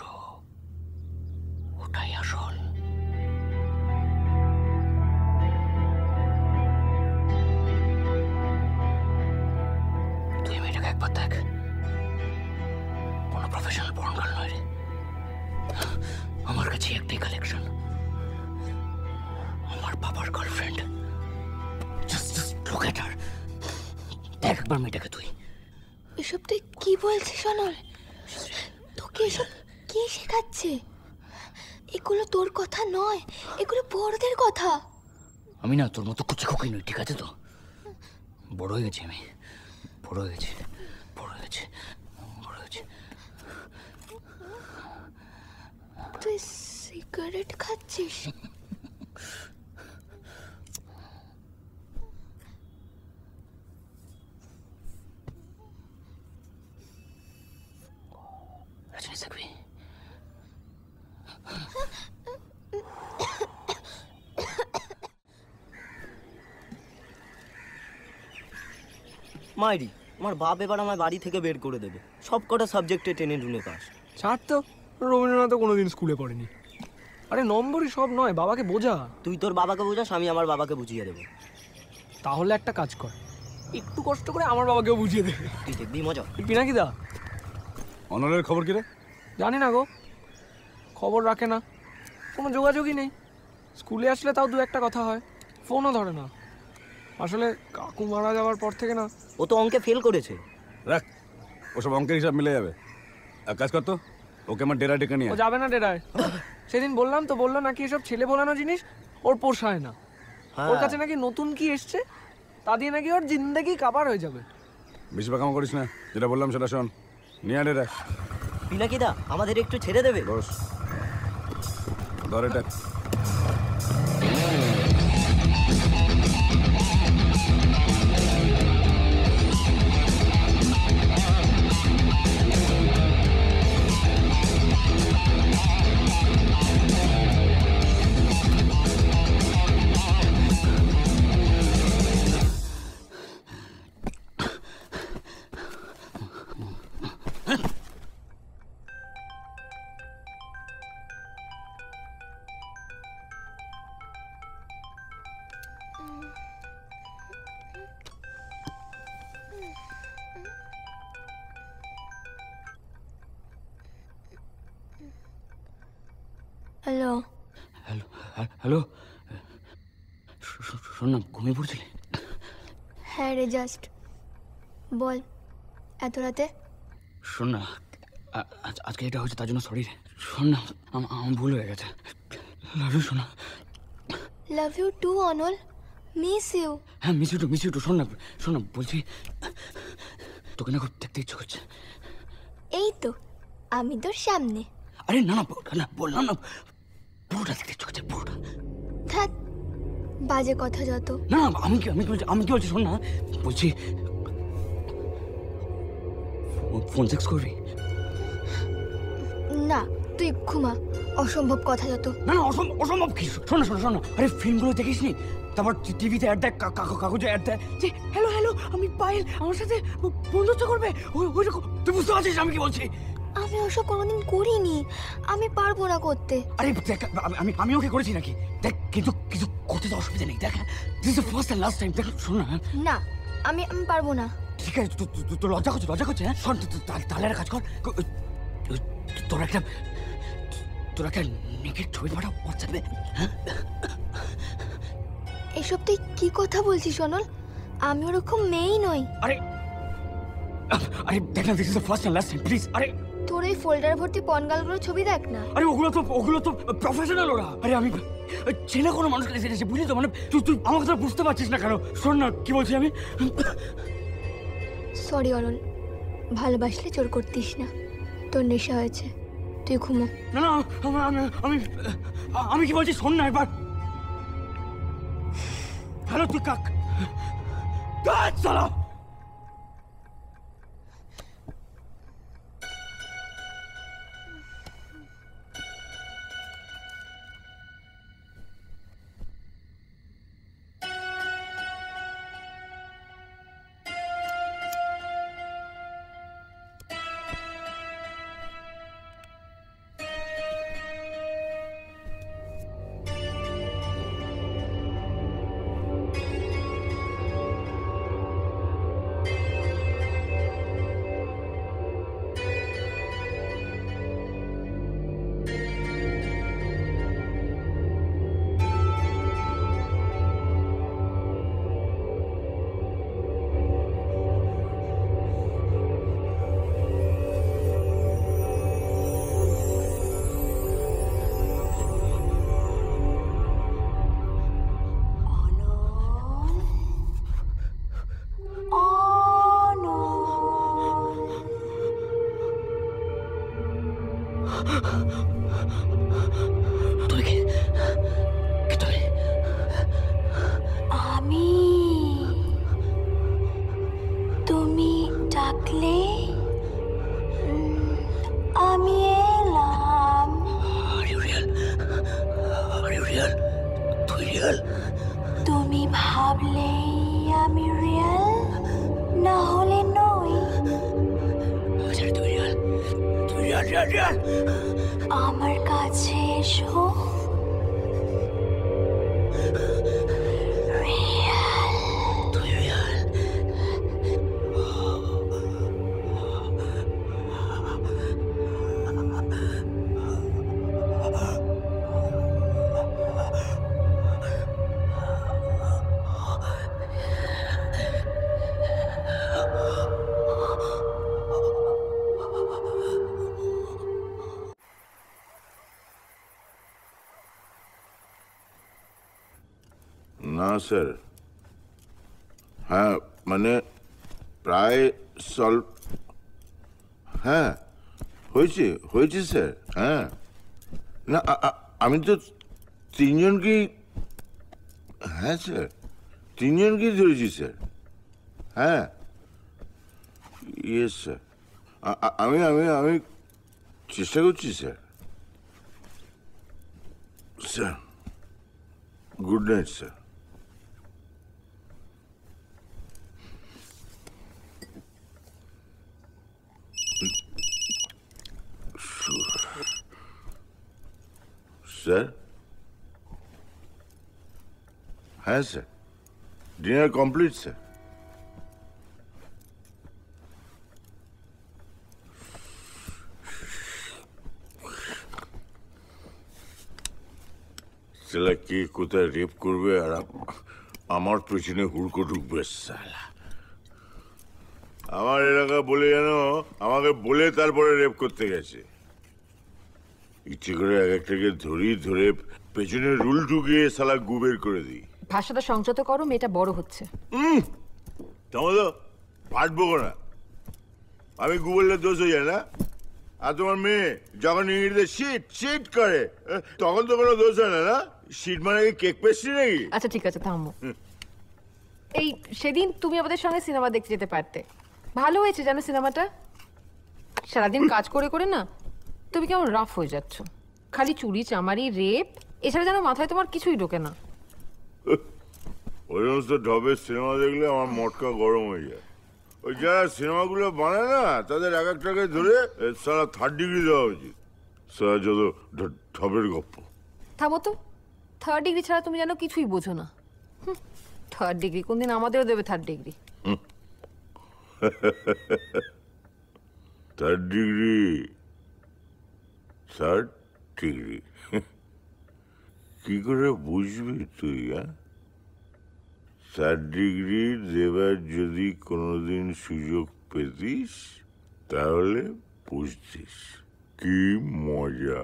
ওটাই আসল। তুই মেয়েটাকে একবার দেখ, কোনো প্রফেশনাল বর্ণগাল নয় রে। আমার কাছে একটাই কালেকশন, আমার বাবার গার্লফ্রেন্ড। জাস্ট লুক এট হার। দেখ একবার মেয়েটাকে তুই। এসব তুই কি বলছিস অনল? তোকে এসব কে শেখাচ্ছে? এগুলো তোর কথা নয়, এগুলো বড়দের কথা। আমি না তোর মতো কুচি খুকি নই, ঠিক আছে তো? বড় হয়ে গেছি আমি, বড় হয়ে গেছি, বড় হয়ে গেছি, বড় হয়েছি। তুই সিগারেট খাচ্ছিস? রজনী সাকবি। মাইরি, আমার বাপ এবার আমার বাড়ি থেকে বের করে দেবে, সব কটা সাবজেক্টে টেনে টুনে পাস। ছাড় তো, রবীন্দ্রনাথ কোনোদিন স্কুলে পড়েনি। আরে নম্বরই সব নয়, বাবাকে বোঝা। তুই তোর বাবাকে বোঝাস, আমি আমার বাবাকে বুঝিয়ে দেবো। তাহলে একটা কাজ কর, একটু কষ্ট করে আমার বাবাকেও বুঝিয়ে দেবে। তুই দেখবি মজা। পিনাকি দা, অনলের খবর কি রে? জানি না গো, খবর রাখে না, কোনো যোগাযোগই নেই। স্কুলে আসলে তাও 2-1 কথা হয়, ফোনও ধরে না। আসলে কাকু মারা যাওয়ার পর থেকে না। ও তো অঙ্কে ফেল করেছে। রাখ, ওসব অঙ্কের হিসাব মিলে যাবে। এক কাজ করতো, ওকে আমার ডেরা ডেকে নিয়ে ও যাবে না ডেরায়। সেদিন বললাম তো, বললো নাকি এসব ছেলে বলানো জিনিস ওর পোষায় না। ওর কাছে নাকি নতুন কি এসছে, তা দিয়ে নাকি ওর জিন্দেগি কাবার হয়ে যাবে। বেশি পাকামো করিস না, যেটা বললাম সেটা শোন। নিয়ে ডেরা। পিনাকিদা, আমাদের একটু ছেড়ে দেবে? বস, ধর এটা। হ্যালো হ্যালো হ্যালো, শোন না, ঘুমিয়ে পড়ছিলি? হ্যাঁ রে, জাস্ট বল এত রাতে। শোন না, আজকে এটা হয়েছে তার জন্য সরি রে। শোন না, আমার ভুল হয়ে গেছে। লাভ ইউ শোনা। Love you too Anol, miss you. হ্যাঁ, মিস ইউ টু। শোন না, বলছি তোকে না খুব দেখতে ইচ্ছে করছে। এই তো আমি তোর সামনে। আরে না না, বললাম না, পুরোটা দেখতে ইচ্ছে করছে, পুরোটা। থাক বাজে কথা যত। না, আমি কি বলছি শোন না, বলছি ফোন সেক্স করবি? না তুই ঘুমা, অসম্ভব কথা যত। না, অসম্ভব কি? শোন না, আরে ফিল্মগুলো দেখিস নি? তারপর টিভিতে অ্যাড দেয়, কাগজে অ্যাড দেয় যে হ্যালো আমি পায়েল, আমার সাথে বন্ধুত্ব করবে। ওই রকম, তুই বুঝতে পারছিস আমি কি বলছি? আমি ওসব কোনোদিন করিনি, আমি পারবো না করতে। আরে দেখ, আমি ওকে করেছি নাকি? দেখ, কিন্তু কিছু করতে তো অসুবিধা নেই। দেখ, this is first and last time. দেখ, শোন না। না, আমি পারবো না। ঠিক আছে, তোর লজ্জা করছে। হ্যাঁ, শোন, তাহলে একটা কাজ কর, তোর একটা নেকের ছবি পাঠাও হোয়াটসঅ্যাপে। হ্যাঁ, এসব তুই কি কথা বলছিস অনল? আমি ওরকম মেয়েই নই। আরে দেখ না, this is the first and last time, please. আরে তোর এই ফোল্ডার ভর্তি পনগালগুলোর ছবি দেখ না। আরে ওগুলো তো প্রফেশনাল ওরা। আরে আমি ছেলে কোনো মানুষকে এসেছে, বুঝলি তো? মানে তুই আমার কথা বুঝতে পারছিস না কেন? শোন না, কি বলছি আমি। সরি অনল, ভালোবাসলে চোর করতিস না, তোর নেশা হয়েছে, তুই ঘুমো। না, আমি কি বলছি শোন না একবার। হ্যালো, তুই কাক চালা। তুমি ডাকলে আমি এলাম। তুমি ভাবলেই আমি রিয়েল, না হলে নই। আমার কাছে এসো। না স্যার, হ্যাঁ মানে প্রায় সলভ, হ্যাঁ হয়েছে হয়েছে স্যার। হ্যাঁ না আমি তো তিনজনকেই, হ্যাঁ স্যার তিনজনকেই ধরেছি স্যার। হ্যাঁ ইয়েস স্যার, আমি আমি আমি চেষ্টা করছি sir. Sir good night sir. Sir হ্যাঁ স্যার, ডিনার কমপ্লিট স্যার। সালা কে কোথায় রেপ করবে আর আমার পেছনে হুড়কো ঢুকবে সালা। আমার এলাকা বলে যেন আমাকে বলে তারপরে রেপ করতে গেছে। ইচ্ছে করে এক একটাকে ধরে পেছনে রুল ঢুকিয়ে সালা গুবের করে দিই। ভাষাটা সংযত করো, মেয়েটা বড় হচ্ছে। তোমার তো ফাটবো না, আমি গুবললে দোষ হয়ে যায় না। আর তোমার মেয়ে যখন ইংরেজিতে শিট শিট করে তখন তো কোনো দোষ হয় না। না শিট মানে কি কেক পেস্ট্রি নাকি? আচ্ছা ঠিক আছে থামো। এই সেদিন তুমি আমাদের সঙ্গে সিনেমা দেখতে যেতে পারতে, ভালো হয়েছে জানো সিনেমাটা। সারাদিন কাজ করে করে না তুমি কেমন রাফ হয়ে যাচ্ছ, খালি চুরি চামারি রেপ এছাড়া যেন মাথায় তোমার কিছুই ঢোকে না। ওই সমস্ত ঢবের সিনেমা দেখলে আমার মটকা গরম হয়ে যায়। ওই যারা সিনেমাগুলো বানায় না তাদের এক একটাকে ধরে সারা 3rd ডিগ্রি দেওয়া উচিত। সারা যত ঢবের গপ্প। থামো তো, 3rd ডিগ্রি ছাড়া তুমি যেন কিছুই বোঝো না। 3rd ডিগ্রি কোনদিন আমাদেরও দেবে 3rd degree. 3rd degree 3rd degree কি করে বুঝবি তুই? 3rd ডিগ্রি দেবার যদি কোনোদিন সুযোগ পেতিস তাহলে বুঝতিস কি মজা।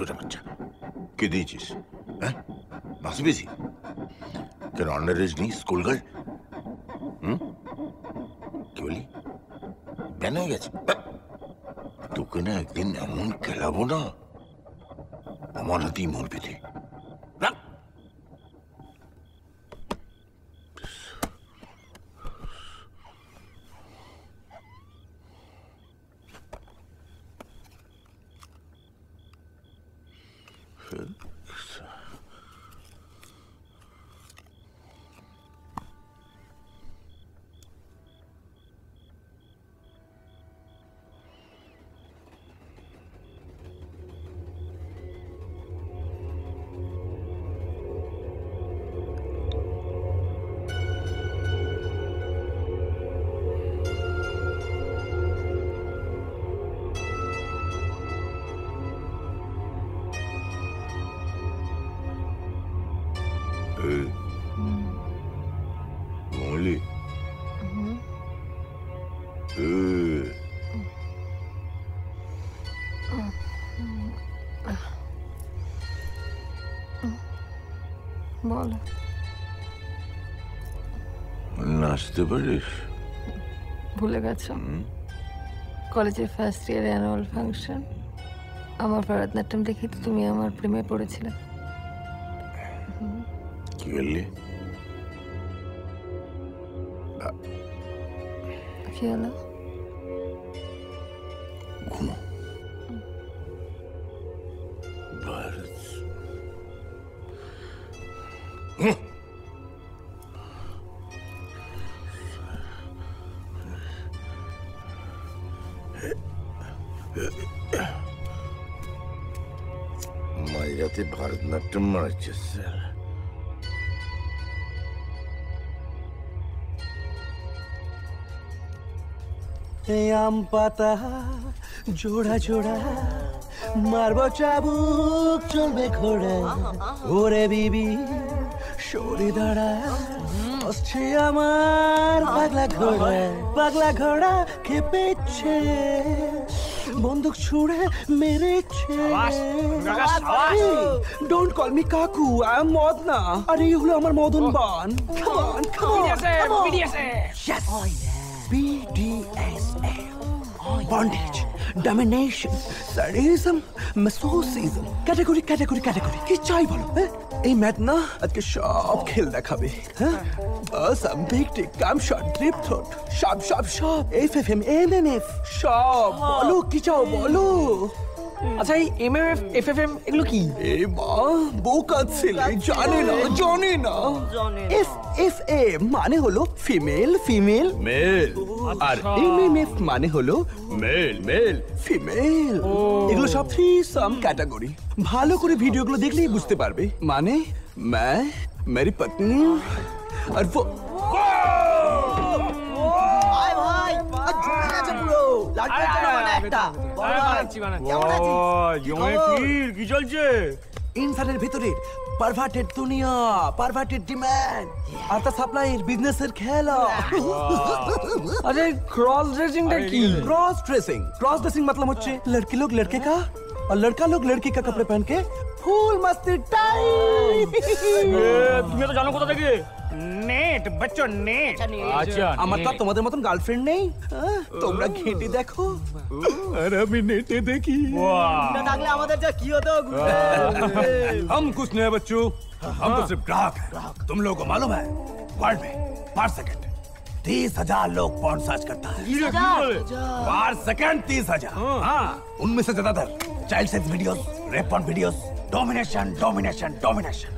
ওটা বাচ্চা কে দিয়েছিস? হ্যাঁ মাসি বেশি কেন? আন্ডার এজ নেই? School girl? কি বলি? ব্যান হয়ে গেছে? তোকে না একদিন এমন খেলাবো না, আমার হাতেই মরবি তুই। মৌলি বল, নাচতে পারিস? ভুলে গেছো? কলেজের ফার্স্ট ইয়ার অ্যানুয়াল ফাংশন, আমার ভারতনাট্যম দেখি তো তুমি আমার প্রেমে পড়েছিলে। কি বললি? কি হলো? ঘুমো। ভারত মাইরাতে ভারতনাট্যম মারাচ্ছে স্যার। আম পাতা জোড়া জোড়া মারবো চাবুক চলবে ঘোড়া, ওরে বিবি সরে দাঁড়া, আসছে আমার পাগলা ঘোড়া, পাগলা ঘোড়া খেপেছে, বন্দুক ছুঁড়ে মেরেছে। ডোন্ট কল মি কাকু, আই এম মদনা। আরে এই হলো আমার মদন বান। Come on come on BDSM, bondage, domination, sadism, masochism, category category category কি চাই বলো? এই ম্যাট না আজকে সব খেল দেখাবে। হ্যাঁ বাস আম বিগ টিক কাম শট ড্রিপ থ্রোট সব সব সব এফএফএম এমএমএফ সব বলো কি চাও বলো। আচ্ছা এই এমএমএফ এফএফএম এগুলো কি? এই মা বোকা ছেলে জানে না জানে না। এফ এফ এ মানে হলো ফিমেল ফিমেল মেল, আর এমএমএফ মানে হলো মেল মেল ফিমেল। এগুলো সব থ্রি সাম ক্যাটাগরি। ভালো করে ভিডিওগুলো দেখলেই বুঝতে পারবে। মানে मैं मेरी पत्नी और वो কি চলছে? ইনসানের ভিতরে পারভার্টেড দুনিয়া, পারভার্টেড ডিমান্ড আর তা সাপ্লাইয়ের বিজনেসের খেলা। আরে क्रॉस ड्रेसिंगটা কি? क्रॉस ड्रेसिंग मतलब হচ্ছে लड़की लोग लड़के का और लड़का लोग लड़की का कपड़े पहन के ফুল মস্তি টাইম। তুমি তো জানো কোথা থেকে? নেট বাচ্চা নেট। আচ্ছা আমার তো তোমাদের মতন গার্লফ্রেন্ড নেই, তোমরা ঘেঁটে দেখো আর আমি নেটে দেখি। না থাকলে আমাদের যা কি হতো। हम कुछ नहीं है बच्चों, हम तो सिर्फ ग्राहक हैं। तुम लोगों को मालूम है वर्ल्ड में पर सेकंड 30,000 लोग पॉर्न सर्च करता है। 30,000 पर सेकंड 30,000। हाँ उनमें से ज्यादातर child sex videos, rape porn videos, domination domination domination.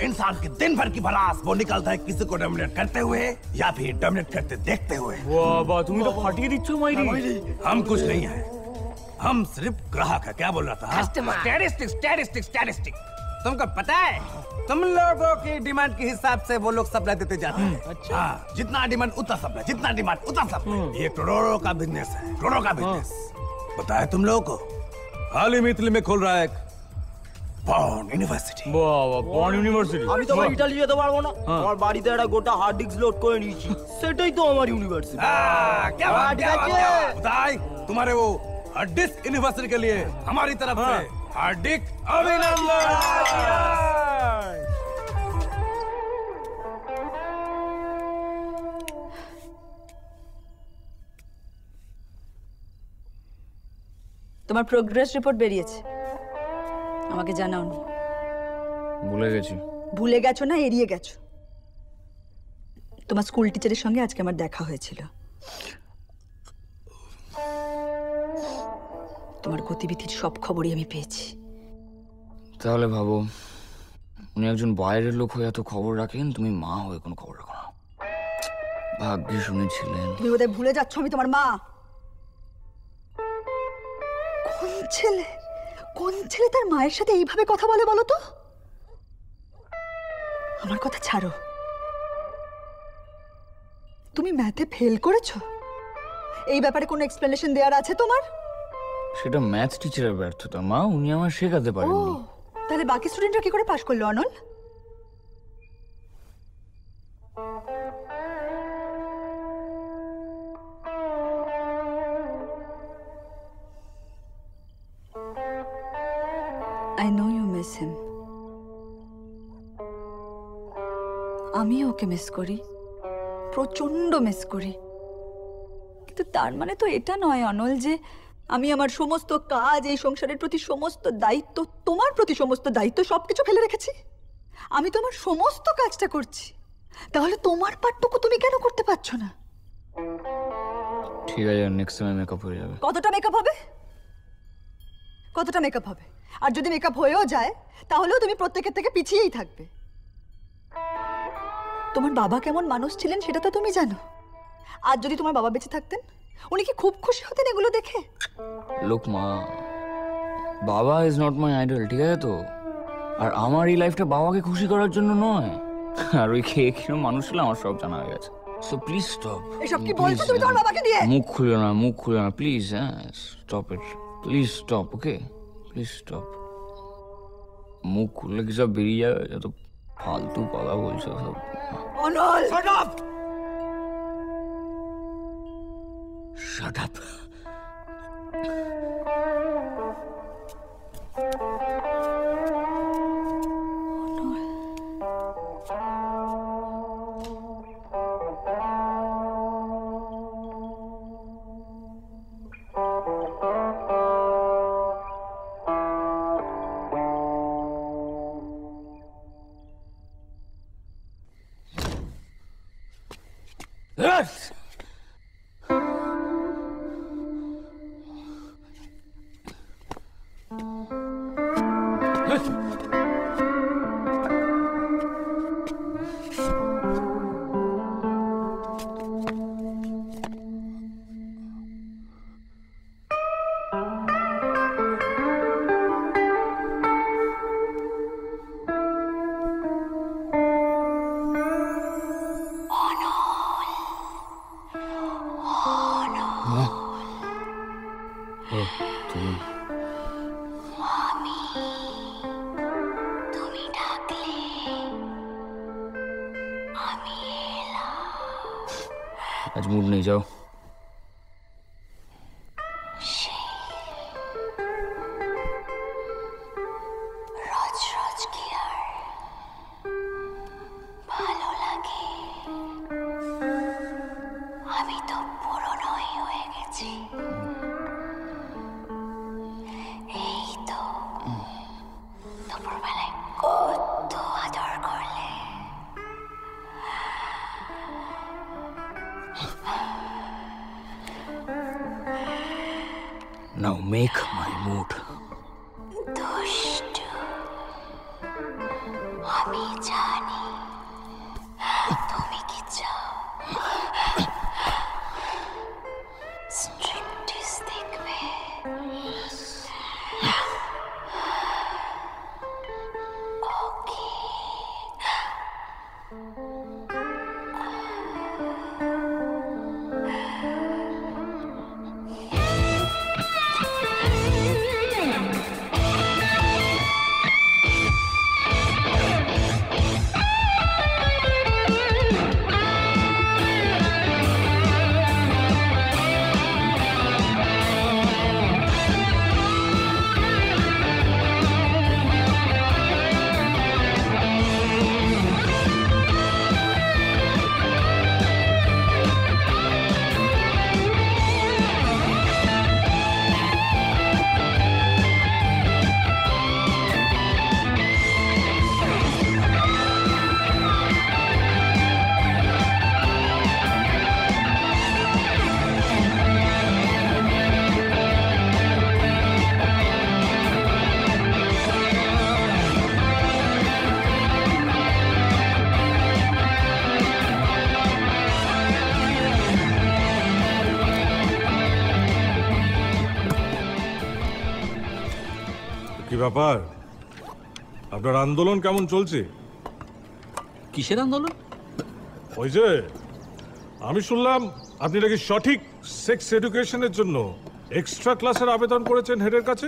इंसान के दिन भर की भड़ास वो निकलता है किसी को डोमिनेट करते हुए या फिर डोमिनेट करते देखते हुए। বাবা তুমি তো ফাটিয়ে দিচ্ছ মাইরি। हम कुछ नहीं है, हम सिर्फ ग्राहक है। क्या बोल रहा था? Statistics statistics statistics. तुमको पता है तुम लोगों की डिमांड के हिसाब से वो लोग सप्लाई देते जाते हैं। अच्छा जितना डिमांड उतना सप्लाई, जितना डिमांड उतना सप्लाई। ये करोड़ों का बिजनेस है, करोड़ों का बिजनेस। पता है तुम लोगों को हाल ही में इटली में खोल रहा है एक পর্ন ইউনিভার্সিটি। বাবা পর্ন ইউনিভার্সিটি। আমি তো ইতালি যেতে পারবো না, আমার বাড়িতে একটা গোটা হার্ড ডিস্ক লোড করে নিয়েছি, সেটাই তো আমার ইউনিভার্সিটি। क्या बात है? बताए तुम्हारे वो हार्ड डिस्क यूनिवर्सिटी के लिए हमारी तरफ से हार्दिक अभिनंदन। তোমার প্রোগ্রেস রিপোর্ট বেরিয়েছে, আমাকে জানাওনি। ভুলে গেছি। ভুলে গেছো না এড়িয়ে গেছো? তোমার স্কুল টিচারের সঙ্গে আজকে আমার দেখা হয়েছিল। তোমার গতিবিধির সব খবরই আমি পেয়েছি। তাহলে ভাবো, উনি একজন বাইরের লোক হয়ে এত খবর রাখেন, তুমি মা হয়ে কোনো খবর রাখো না। ভাগ্যে শুনেছিলেন। তুমি বোধহয় ভুলে যাচ্ছ আমি তোমার মা। কোন ছেলে তার মায়ের সাথে এইভাবে কথা বলে বলো তো? আমার কথা ছাড়ো, তুমি ম্যাথে ফেল করেছো, এই ব্যাপারে কোনো এক্সপ্লেনেশন দেওয়ার আছে তোমার? সেটা ম্যাথ টিচারের ব্যর্থতা মা, উনি আমার শেখাতে পারেননি। তাহলে বাকি স্টুডেন্টরা কি করে পাশ করলো অনল? I know you miss him. আমি ওকে মিস করি, প্রচন্ড মিস করি, কিন্তু তার মানে তো এটা নয় অনল যে আমি আমার সমস্ত কাজ, এই সংসারের প্রতি সমস্ত দায়িত্ব, তোমার প্রতি সমস্ত দায়িত্ব সবকিছু ফেলে রেখেছি। আমি তো আমার সমস্ত কাজটা করছি, তাহলে তোমার পার্টটুকু তুমি কেন করতে পারছো না? ঠিক আছে, নেক্সট টাইম মেকআপ হয়ে যাবে। কতটা মেকআপ হবে? কতটা মেকআপ হবে? আর যদি মেকআপ হয়েও যায় তাহলেও তুমি প্রত্যেকের থেকে পিছিয়েই থাকবে। তোমার বাবা কেমন মানুষ ছিলেন সেটা তো তুমি জানো। আর যদি তোমার বাবা বেঁচে থাকতেন, উনি কি খুব খুশি হতেন এগুলো দেখে? লোক মা, বাবা ইজ নট মাই আইডল, ঠিক আছে তো? আর আমার এই লাইফটা বাবাকে খুশি করার জন্য নয়। আর ওই খেয়ে খেয়ে মানুষ ছিল, আমার সব জানা হয়ে গেছে। So please stop. এসব কি বলছো তুমি তোমার বাবাকে দিয়ে? মুখ খুলো না, মুখ খুলো না প্লিজ। হ্যাঁ, stop it please, stop. Okay please stop. মুখ খুললে কি সব বেরিয়ে যাবে? যত ফালতু কথা বলছো সব। Anol, shut up, shut up. Yes! आज मूड नहीं, जाओ। Now make my mood. দুষ্টু, আমি জানি তুমি কি চাও। স্ট্রিপটিজ দেখবে? ওকে। ব্যাপার, আপনার আন্দোলন কেমন চলছে? কিসের আন্দোলন? ওই যে আমি শুনলাম আপনি নাকি সঠিক সেক্স এডুকেশনের জন্য এক্সট্রা ক্লাসের আবেদন করেছেন হেডের কাছে।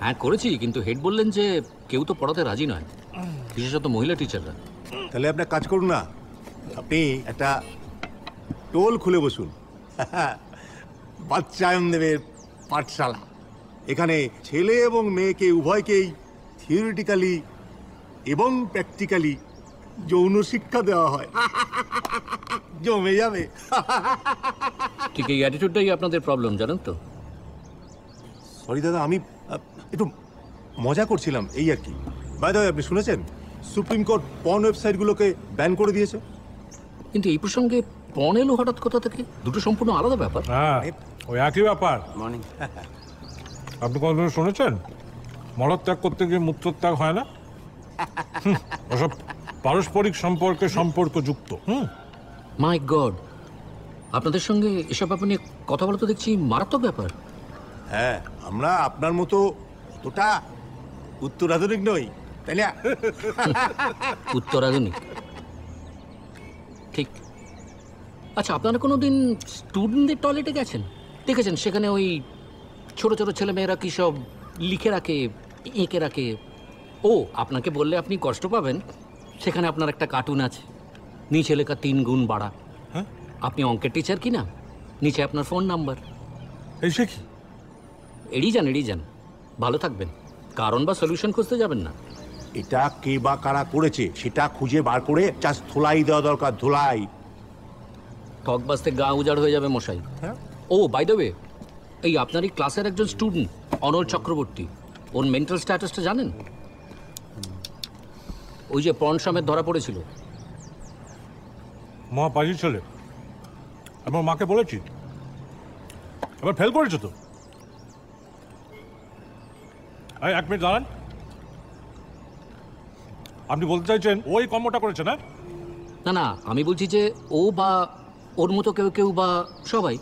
হ্যাঁ করেছি, কিন্তু হেড বললেন যে কেউ তো পড়াতে রাজি নয়, বিশেষত মহিলা টিচাররা। তাহলে আপনার কাজ করুন না, আপনি একটা টোল খুলে বসুন, বাচ্চায়ন দেবের পাঠশালা। এখানে ছেলে এবং মেয়েকে উভয়কেই থিওরিটিক্যালি এবং প্র্যাকটিক্যালি যৌন শিক্ষা দেওয়া হয়। জমে যাবে। ঠিক এই অ্যাটিটিউডটাই আপনাদের প্রবলেম, জানেন তো। সরি দাদা, আমি একটু মজা করছিলাম এই আর কি। বাই দ্য ওয়ে, আপনি শুনেছেন সুপ্রিম কোর্ট পর্ন ওয়েবসাইটগুলোকে ব্যান করে দিয়েছে? কিন্তু এই প্রসঙ্গে পর্ন এলো হঠাৎ কোথা থেকে? দুটো সম্পূর্ণ আলাদা ব্যাপার। হ্যাঁ, ওই একই ব্যাপার। মর্নিং। আপনি কখনো শুনেছেন মলত্যাগ করতে গিয়ে মূত্রত্যাগ হয় না? ওসব পারস্পরিক সম্পর্কে সম্পর্কযুক্ত। মাই গড, আপনাদের সঙ্গে এসব ব্যাপার নিয়ে কথা বলা তো দেখছি মারাত্মক ব্যাপার। হ্যাঁ, আমরা আপনার মতো অতটা উত্তরাধুনিক নই, তাই না? উত্তরাধুনিক, ঠিক। আচ্ছা, আপনারা কোনো দিন স্টুডেন্টদের টয়লেটে গেছেন? দেখেছেন সেখানে ওই ছোট ছোট ছেলেমেয়েরা কী সব লিখে রাখে, এঁকে রাখে? ও, আপনাকে বললে আপনি কষ্ট পাবেন, সেখানে আপনার একটা কার্টুন আছে, নিচে লেখা 3 গুণ বাড়া। আপনি অঙ্কের টিচার কি না, নিচে আপনার ফোন নাম্বার। এই কি? এড়িয়ে যান, ভালো থাকবেন। কারণ বা সলিউশন খুঁজতে যাবেন না। এটা কে বা কারা করেছে সেটা খুঁজে বার করে জাস্ট ধুলাই দেওয়া দরকার, ধুলাই। ঠক বাজতে গা উজাড় হয়ে যাবে মশাই। ও, বাই দ্য ওয়ে, এই আপনার এই ক্লাসের একজন স্টুডেন্ট অনল চক্রবর্তী, ওর মেন্টাল স্ট্যাটাসটা জানেন? ওই যে পর্ন সমেত ধরা পড়েছিল। মা পাজি ছেলে, আমার মাকে বলেছি, এবার ফেল করেছো তো। এক মিনিট দাঁড়ান, আপনি বলতে চাইছেন ওই কর্মটা করেছে না? না না, আমি বলছি যে ও বা ওর মতো কেউ কেউ বা সবাই,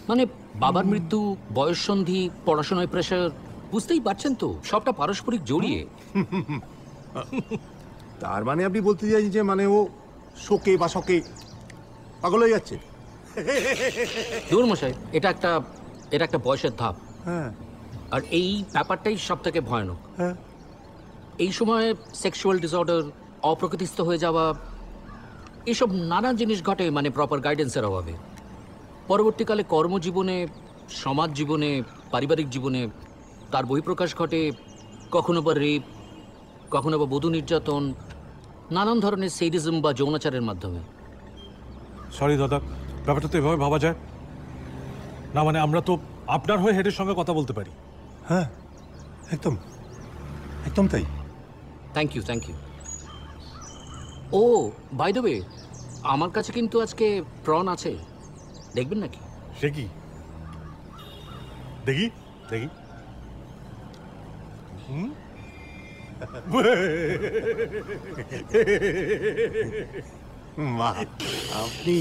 মানে বাবার মৃত্যু, বয়ঃসন্ধি, পড়াশোনায় প্রেশার, বুঝতেই পারছেন তো, সবটা পারস্পরিক জড়িয়ে। তার মানে আপনি বলতে চাইছেন যে মানে ও শোকে বা শোকে পাগল হয়ে যাচ্ছে? দূর মশাই, এটা একটা বয়সের ধাপ। হ্যাঁ, আর এই ব্যাপারটাই সব থেকে ভয়ানক। হ্যাঁ, এই সময় সেক্সুয়াল ডিসঅর্ডার, অপ্রকৃতিস্থ হয়ে যাওয়া, এসব নানা জিনিস ঘটে, মানে প্রপার গাইডেন্সের অভাবে। পরবর্তীকালে কর্মজীবনে, সমাজ জীবনে, পারিবারিক জীবনে তার বহিঃপ্রকাশ ঘটে, কখনো বা রেপ, কখনো বা বধূ নির্যাতন, নানান ধরনের সেডিজম বা যৌনাচারের মাধ্যমে। সরি দাদা, ব্যাপারটা তো এভাবে ভাবা যায় না। মানে আমরা তো আপনার হয়ে হেডের সঙ্গে কথা বলতে পারি। হ্যাঁ, একদম একদম তাই। Thank you. ও, বাই দ্য ওয়ে, আমার কাছে কিন্তু আজকে প্রন আছে, দেখবেন নাকি? সে কি? দেখি। আপনি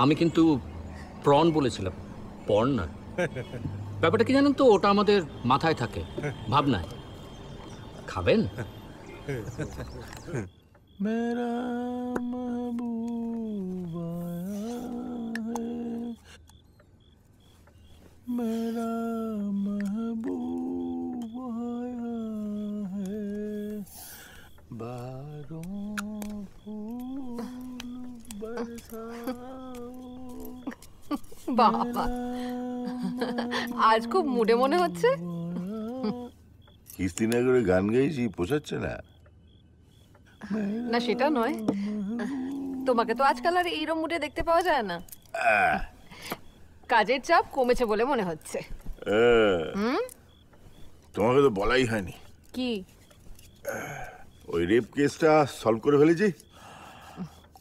আমি কিন্তু প্রন বলেছিলাম, পর্ন না। ব্যাপারটা কি জানেন তো, ওটা আমাদের মাথায় থাকে, ভাবনায়। খাবেন? मेरा महबूब आया है, मेरा महबूब आया है, बारों फूल बरसाओ। বাবা, আজ খুব মুডে মনে হচ্ছে। কিস্তিনগরে গান গাইছি, পোষাচ্ছে না? না, সেটা নয়, তোমাকে তো আজকাল আর এইরকম মুডে দেখতে পাওয়া যায় না। কাজের চাপ কমেছে বলে মনে হচ্ছে। তোমাকে তো বলাই হয়নি। কি? ওই রেপ কেসটা সলভ করে ফেলেছি,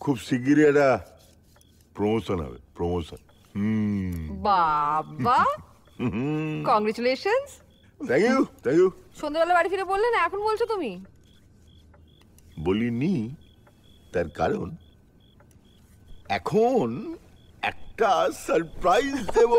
খুব শিগগিরই একটা প্রমোশন হবে, প্রমোশন। বাবা, কংগ্রেচুলেশনস। Thank you. সন্ধ্যাবেলা বাড়ি ফিরে বললে না, এখন বলছো তুমি? বলিনি, তার কারণ এখন একটা সারপ্রাইজ দেব।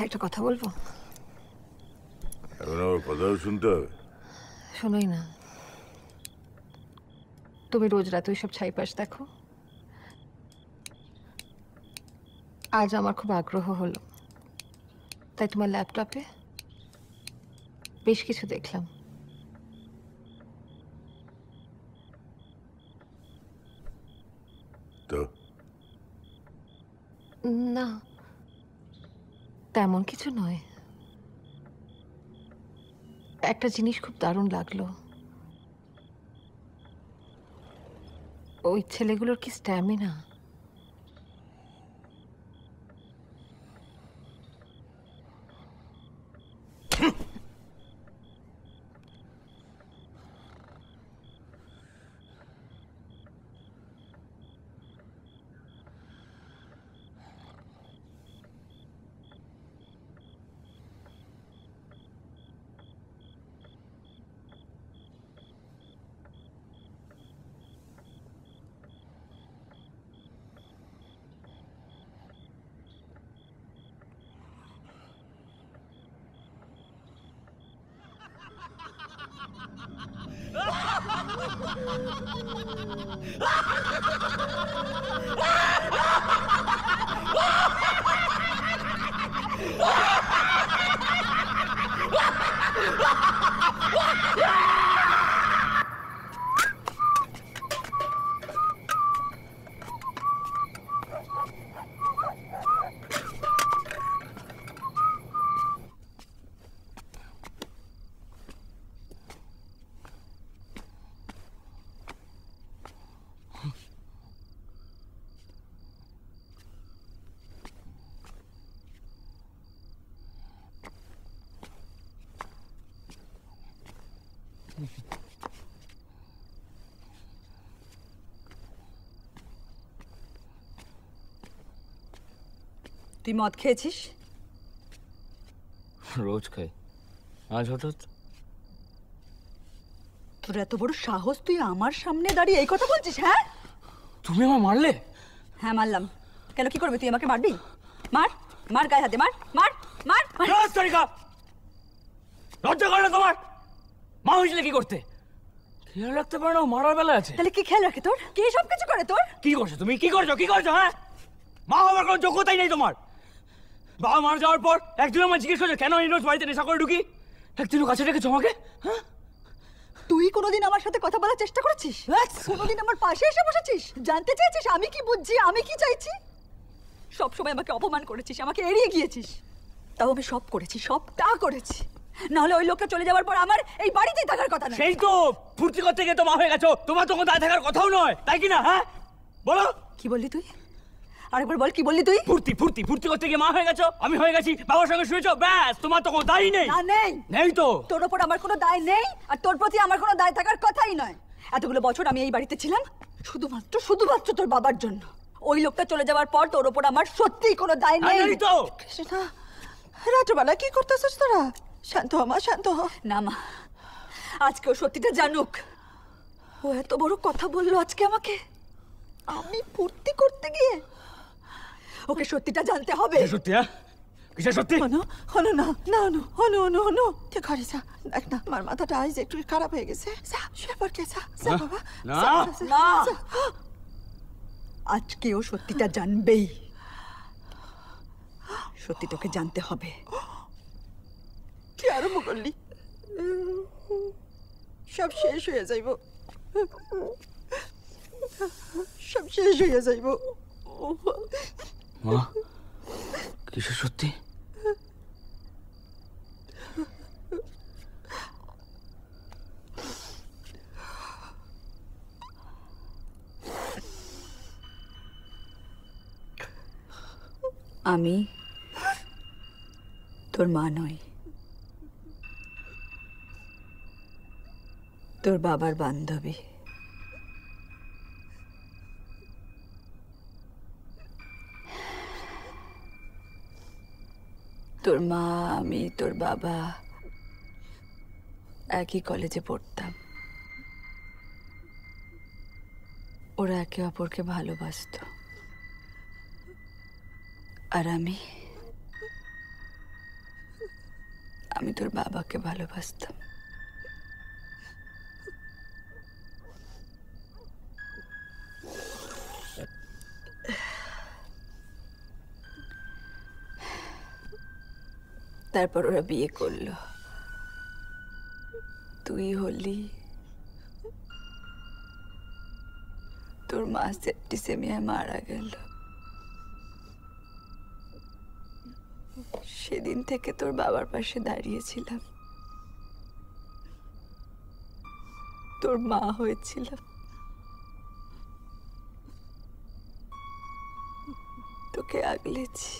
একটা কথা বলবো? এখন আবার কথাও শুনতে হবে? শোনোই না, তুমি রোজ রাত ওই সব ছাইপাশ দেখো। আজ আমার খুব আগ্রহ হলো, তাই তোমার ল্যাপটপে বেশ কিছু দেখলাম। তো না, তেমন কিছু নয়। একটা জিনিস খুব দারুণ লাগলো। ওই ছেলেগুলোর কি স্ট্যামিনা! তুই মদ খেয়েছিস? রোজ খাই, আজ হঠাৎ? তোর এত বড় সাহস, তুই আমার সামনে দাঁড়িয়ে এই কথা বলছিস? হ্যাঁ, তুমি আমার মারলে? হ্যাঁ মারলাম। কেন, কি করবে? তুই আমাকে মারবি? মার, মার, গায়ে হাতে মার, মার, মার। লজ্জা করে না তোমার? মা হয়েছিলে কি করতে? খেয়াল রাখতে পারো না মারার বেলা আছে? তাহলে কি খেয়াল রাখে তোর? কে সব কিছু করে তোর? কি করছো তুমি? কি করছো? কি করছো? হ্যাঁ, মা হওয়ার কোনো যোগ্যতাই নেই তোমার। বাবা মারা যাওয়ার পর একদিন আমার জিজ্ঞেস করছো কেন এই রোজ বাড়িতে নেশা করে ঢুকি? একদিনও কাছে রেখেছো আমাকে? হ্যাঁ, তুই কোনোদিন আমার সাথে কথা বলার চেষ্টা করেছিস? কোনোদিন আমার পাশে এসে বসেছিস? জানতে চেয়েছিস আমি কি বুঝছি, আমি কি চাইছি? সব সময় আমাকে অপমান করেছিস, আমাকে এড়িয়ে গিয়েছিস। তাও আমি সব করেছি, সবটা করেছি। নাহলে ওই লোকটা চলে যাওয়ার পর আমার এই বাড়িতেই থাকার কথা না। সেই তো ফুর্তি করতে গিয়ে তো মা হয়ে গেছো। তোমার তো কোনো দায় থাকার কথাও নয়, তাই কি না? হ্যাঁ বলো, কি বললি তুই? আরেকবার বল, কি বললি তুই? ফুর্তি ফুর্তি ফুর্তি করতে গিয়ে মা হয়ে গেছো, আমি হয়ে গেছি, বাবার সঙ্গে শুয়েছো, ব্যাস। তোমার তো কোনো দায়ই নেই। না, নেই। নেই তো। তোর ওপর আমার কোনো দায় নেই, আর তোর প্রতি আমার কোনো দায় থাকার কথাই নয়। এতগুলো বছর আমি এই বাড়িতে ছিলাম শুধুমাত্র তোর বাবার জন্য। ওই লোকটা চলে যাওয়ার পর তোর ওপর আমার সত্যিই কোনো দায় নেই। নেই তো। কৃষ্ণা, রাত্রবেলা কি করতেছিস তোরা? শান্ত হ মা, শান্ত হ। না মা, আজকে ও সত্যিটা জানুক। ও এত বড় কথা বললো আজকে আমাকে, আমি ফুর্তি করতে গিয়ে। ওকে সত্যিটা জানতে হবে। সত্যি? হ্যাঁ, কিসের সত্যি? হনু, হনু না, না হনু, হনু, হনু, হনু। তুই ঘরে যা, দেখ না আমার মাথাটা আজ একটু খারাপ হয়ে গেছে। যা, শুয়ে পড় গে, যা, যা বাবা। না, না, আজকে ও সত্যিটা জানবেই। সত্যি তোকে জানতে হবে। কি আরম্ভ করলি? সব শেষ হয়ে যাইব, সব শেষ হয়ে যাইব। মা, কিসের সত্যি? আমি তোর মা নই, তোর বাবার বান্ধবী। তোর মা, আমি, তোর বাবা একই কলেজে পড়তাম। ওরা একে অপরকে ভালোবাসতো, আর আমি তোর বাবাকে ভালোবাসতাম। তারপর ওরা বিয়ে করলো, তুই হলি, তোর মা সেপ্টিসেমিয়ায় মারা গেল। সেদিন থেকে তোর বাবার পাশে দাঁড়িয়েছিলাম, তোর মা হয়েছিলাম। তোকে আগলেছি,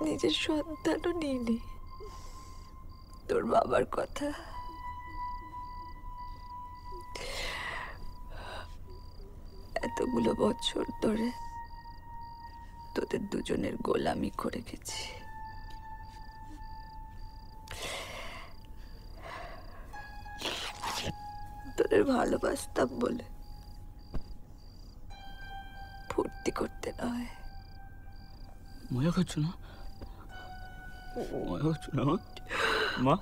নিজের সন্তানও নিইনি। তোর বাবার কথা এতগুলো বছর ধরে তোদের দুজনের গোলামি করে গেছি। তোদের ভালোবাসতাম বলে, ফুর্তি করতে নয়। মজা করছো না? মজা করছো না মা?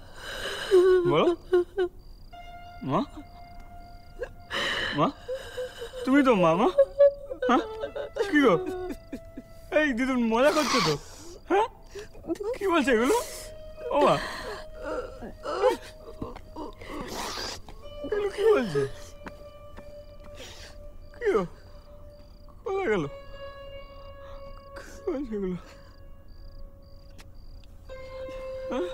বলো মা, মা তুমি তো মামা। হ্যাঁ কি গো, এই দিদুন মজা করছো তো? হ্যাঁ কি বলছে এগুলো? ও মা এগুলো কি বলছে? কি গো, কোথায় গেল? কি বলছে এগুলো? হ্যাঁ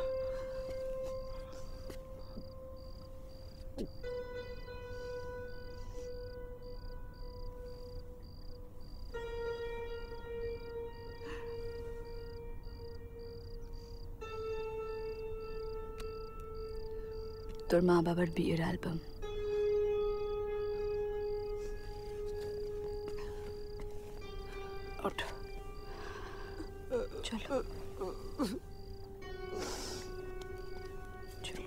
তোর মা বাবার বিয়ের অ্যালবাম। ওঠো, চলো চলো।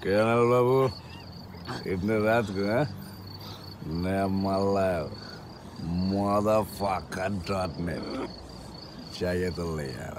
क्या हाल बाबू, इतने रात को? हैं? नया माल लाया, motherfucker.net चाहिए तो ले यार।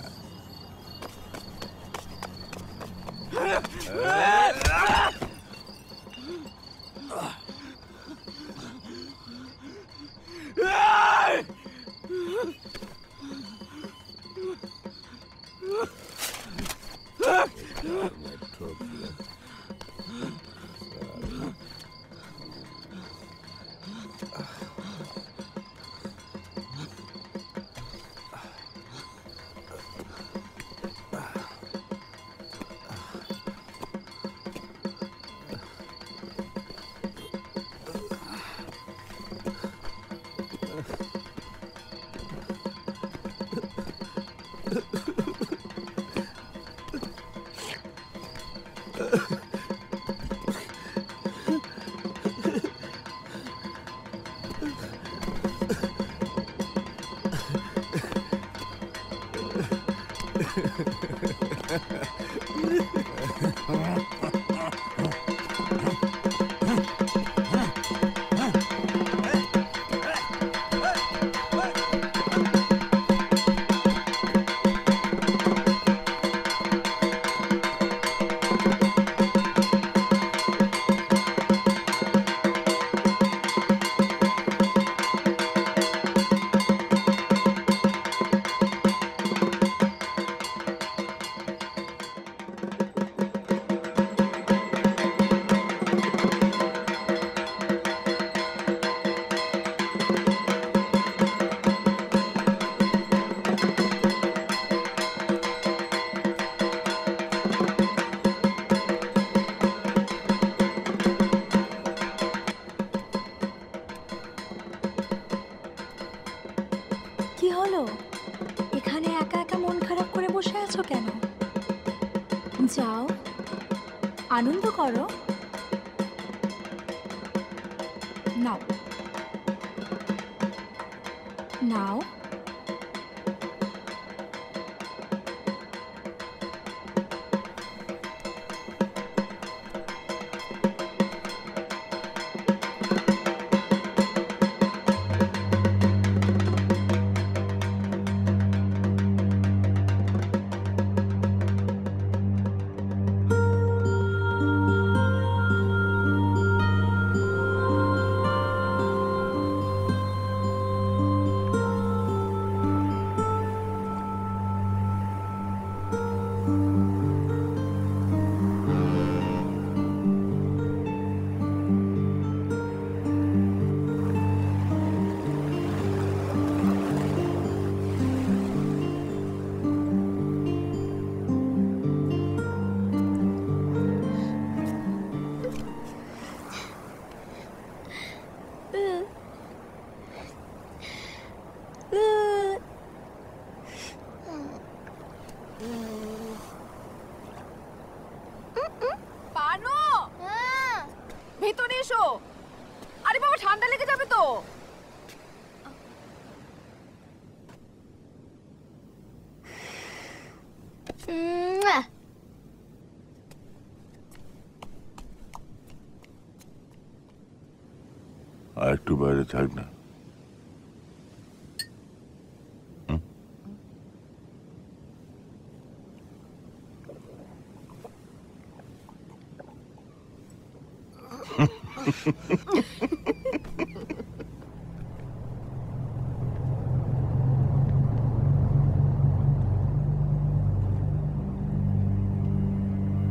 কি হলো? এখানে একা একা মন খারাপ করে বসে আছো কেন? যাও, আনন্দ করো। নাও নাও। পানো, ভেতরে এসো। আরে বাবা, ঠান্ডা লেগে যাবে তো। আর একটু বাইরে থাক না।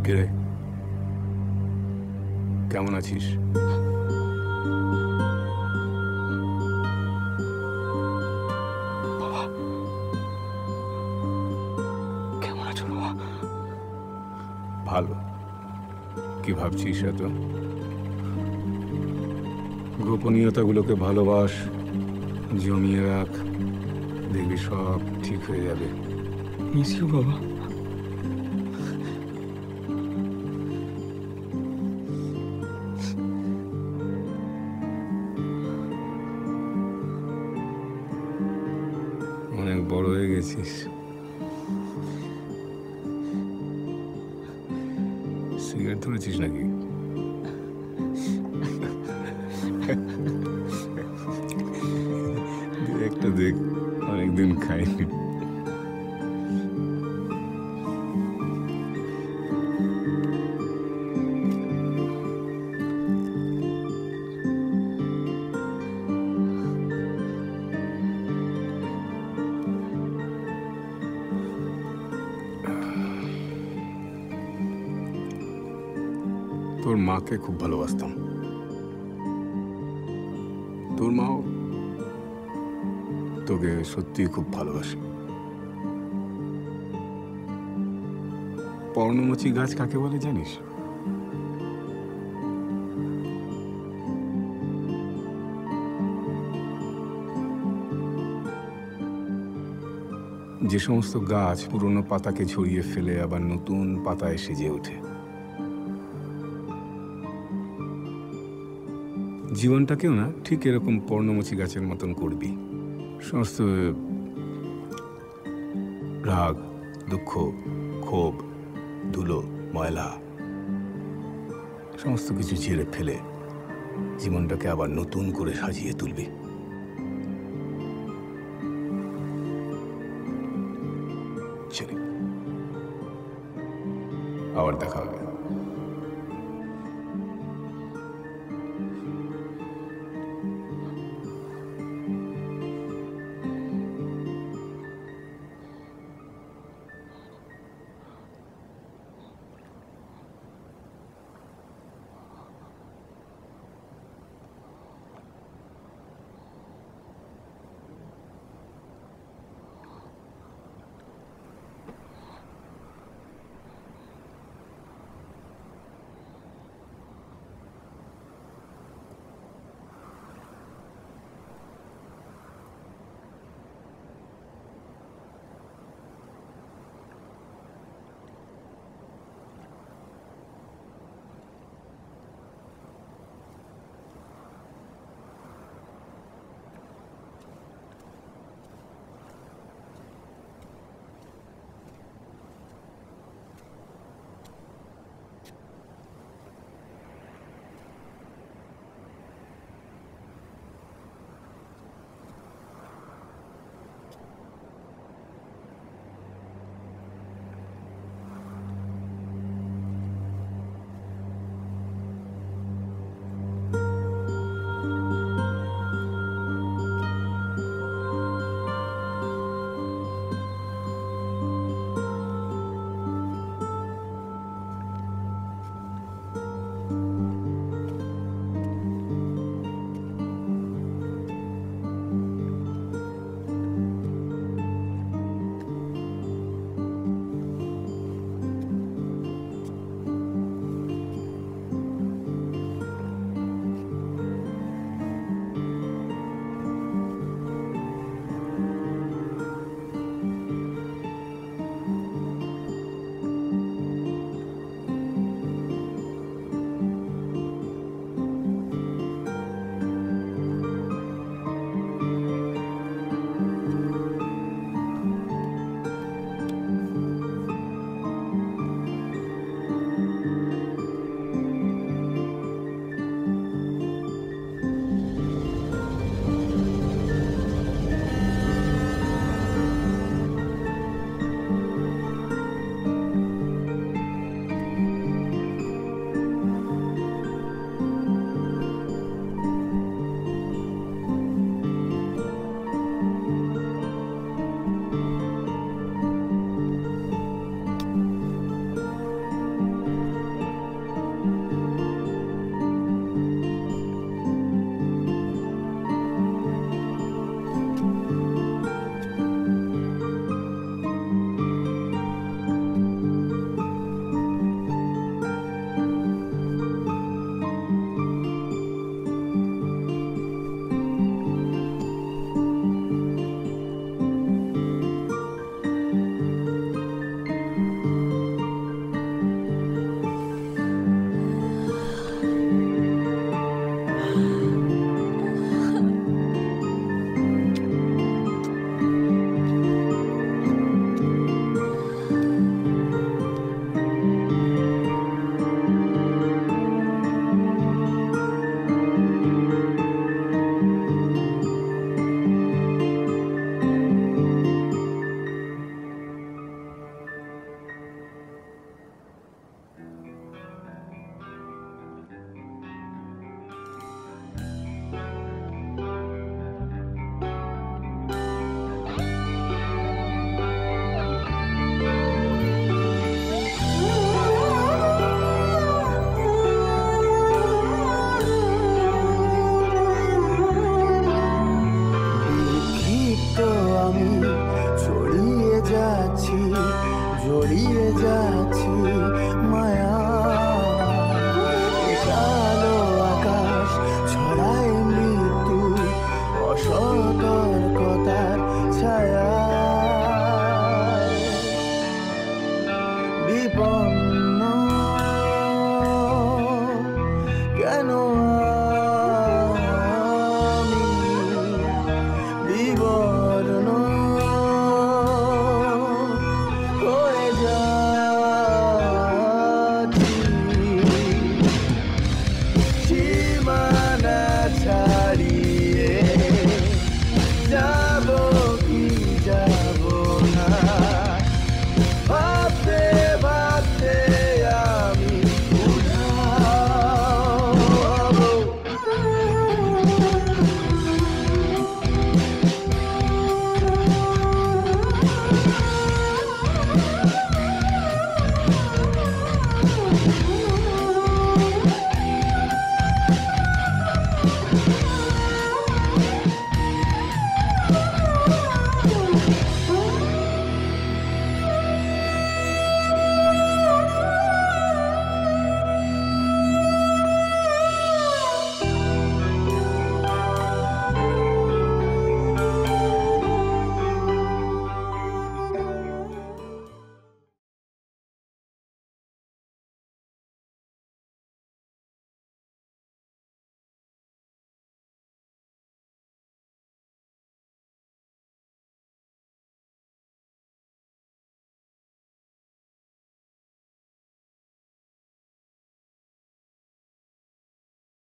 কিরে, কেমন আছিস? কেমন আছো বাবা? ভালো। কি ভাবছিস এত? গোপনীয়তাগুলোকে ভালোবাস, জমিয়ে রাখ, দেখবি সব ঠিক হয়ে যাবে। মিস ইউ বাবা। অনেক বড় হয়ে গেছিস। সিগারেট ধরেছিস নাকি? একটা দেখ, অনেকদিন খাইনি। তোর মাকে খুব ভালোবাসতাম, তোর মাও তোকে সত্যিই খুব ভালোবাসে। পর্ণমোচী গাছ কাকে বলে জানিস? যে সমস্ত গাছ পুরনো পাতাকে ঝরিয়ে ফেলে আবার নতুন পাতায় সেজে ওঠে। জীবনটাকেও না ঠিক এরকম পর্ণমোচী গাছের মতন করবি। সমস্ত রাগ, দুঃখ, ক্ষোভ, ধুলো, ময়লা সমস্ত কিছু ঝেড়ে ফেলে জীবনটাকে আবার নতুন করে সাজিয়ে তুলবি। চলে, আবার দেখা হবে।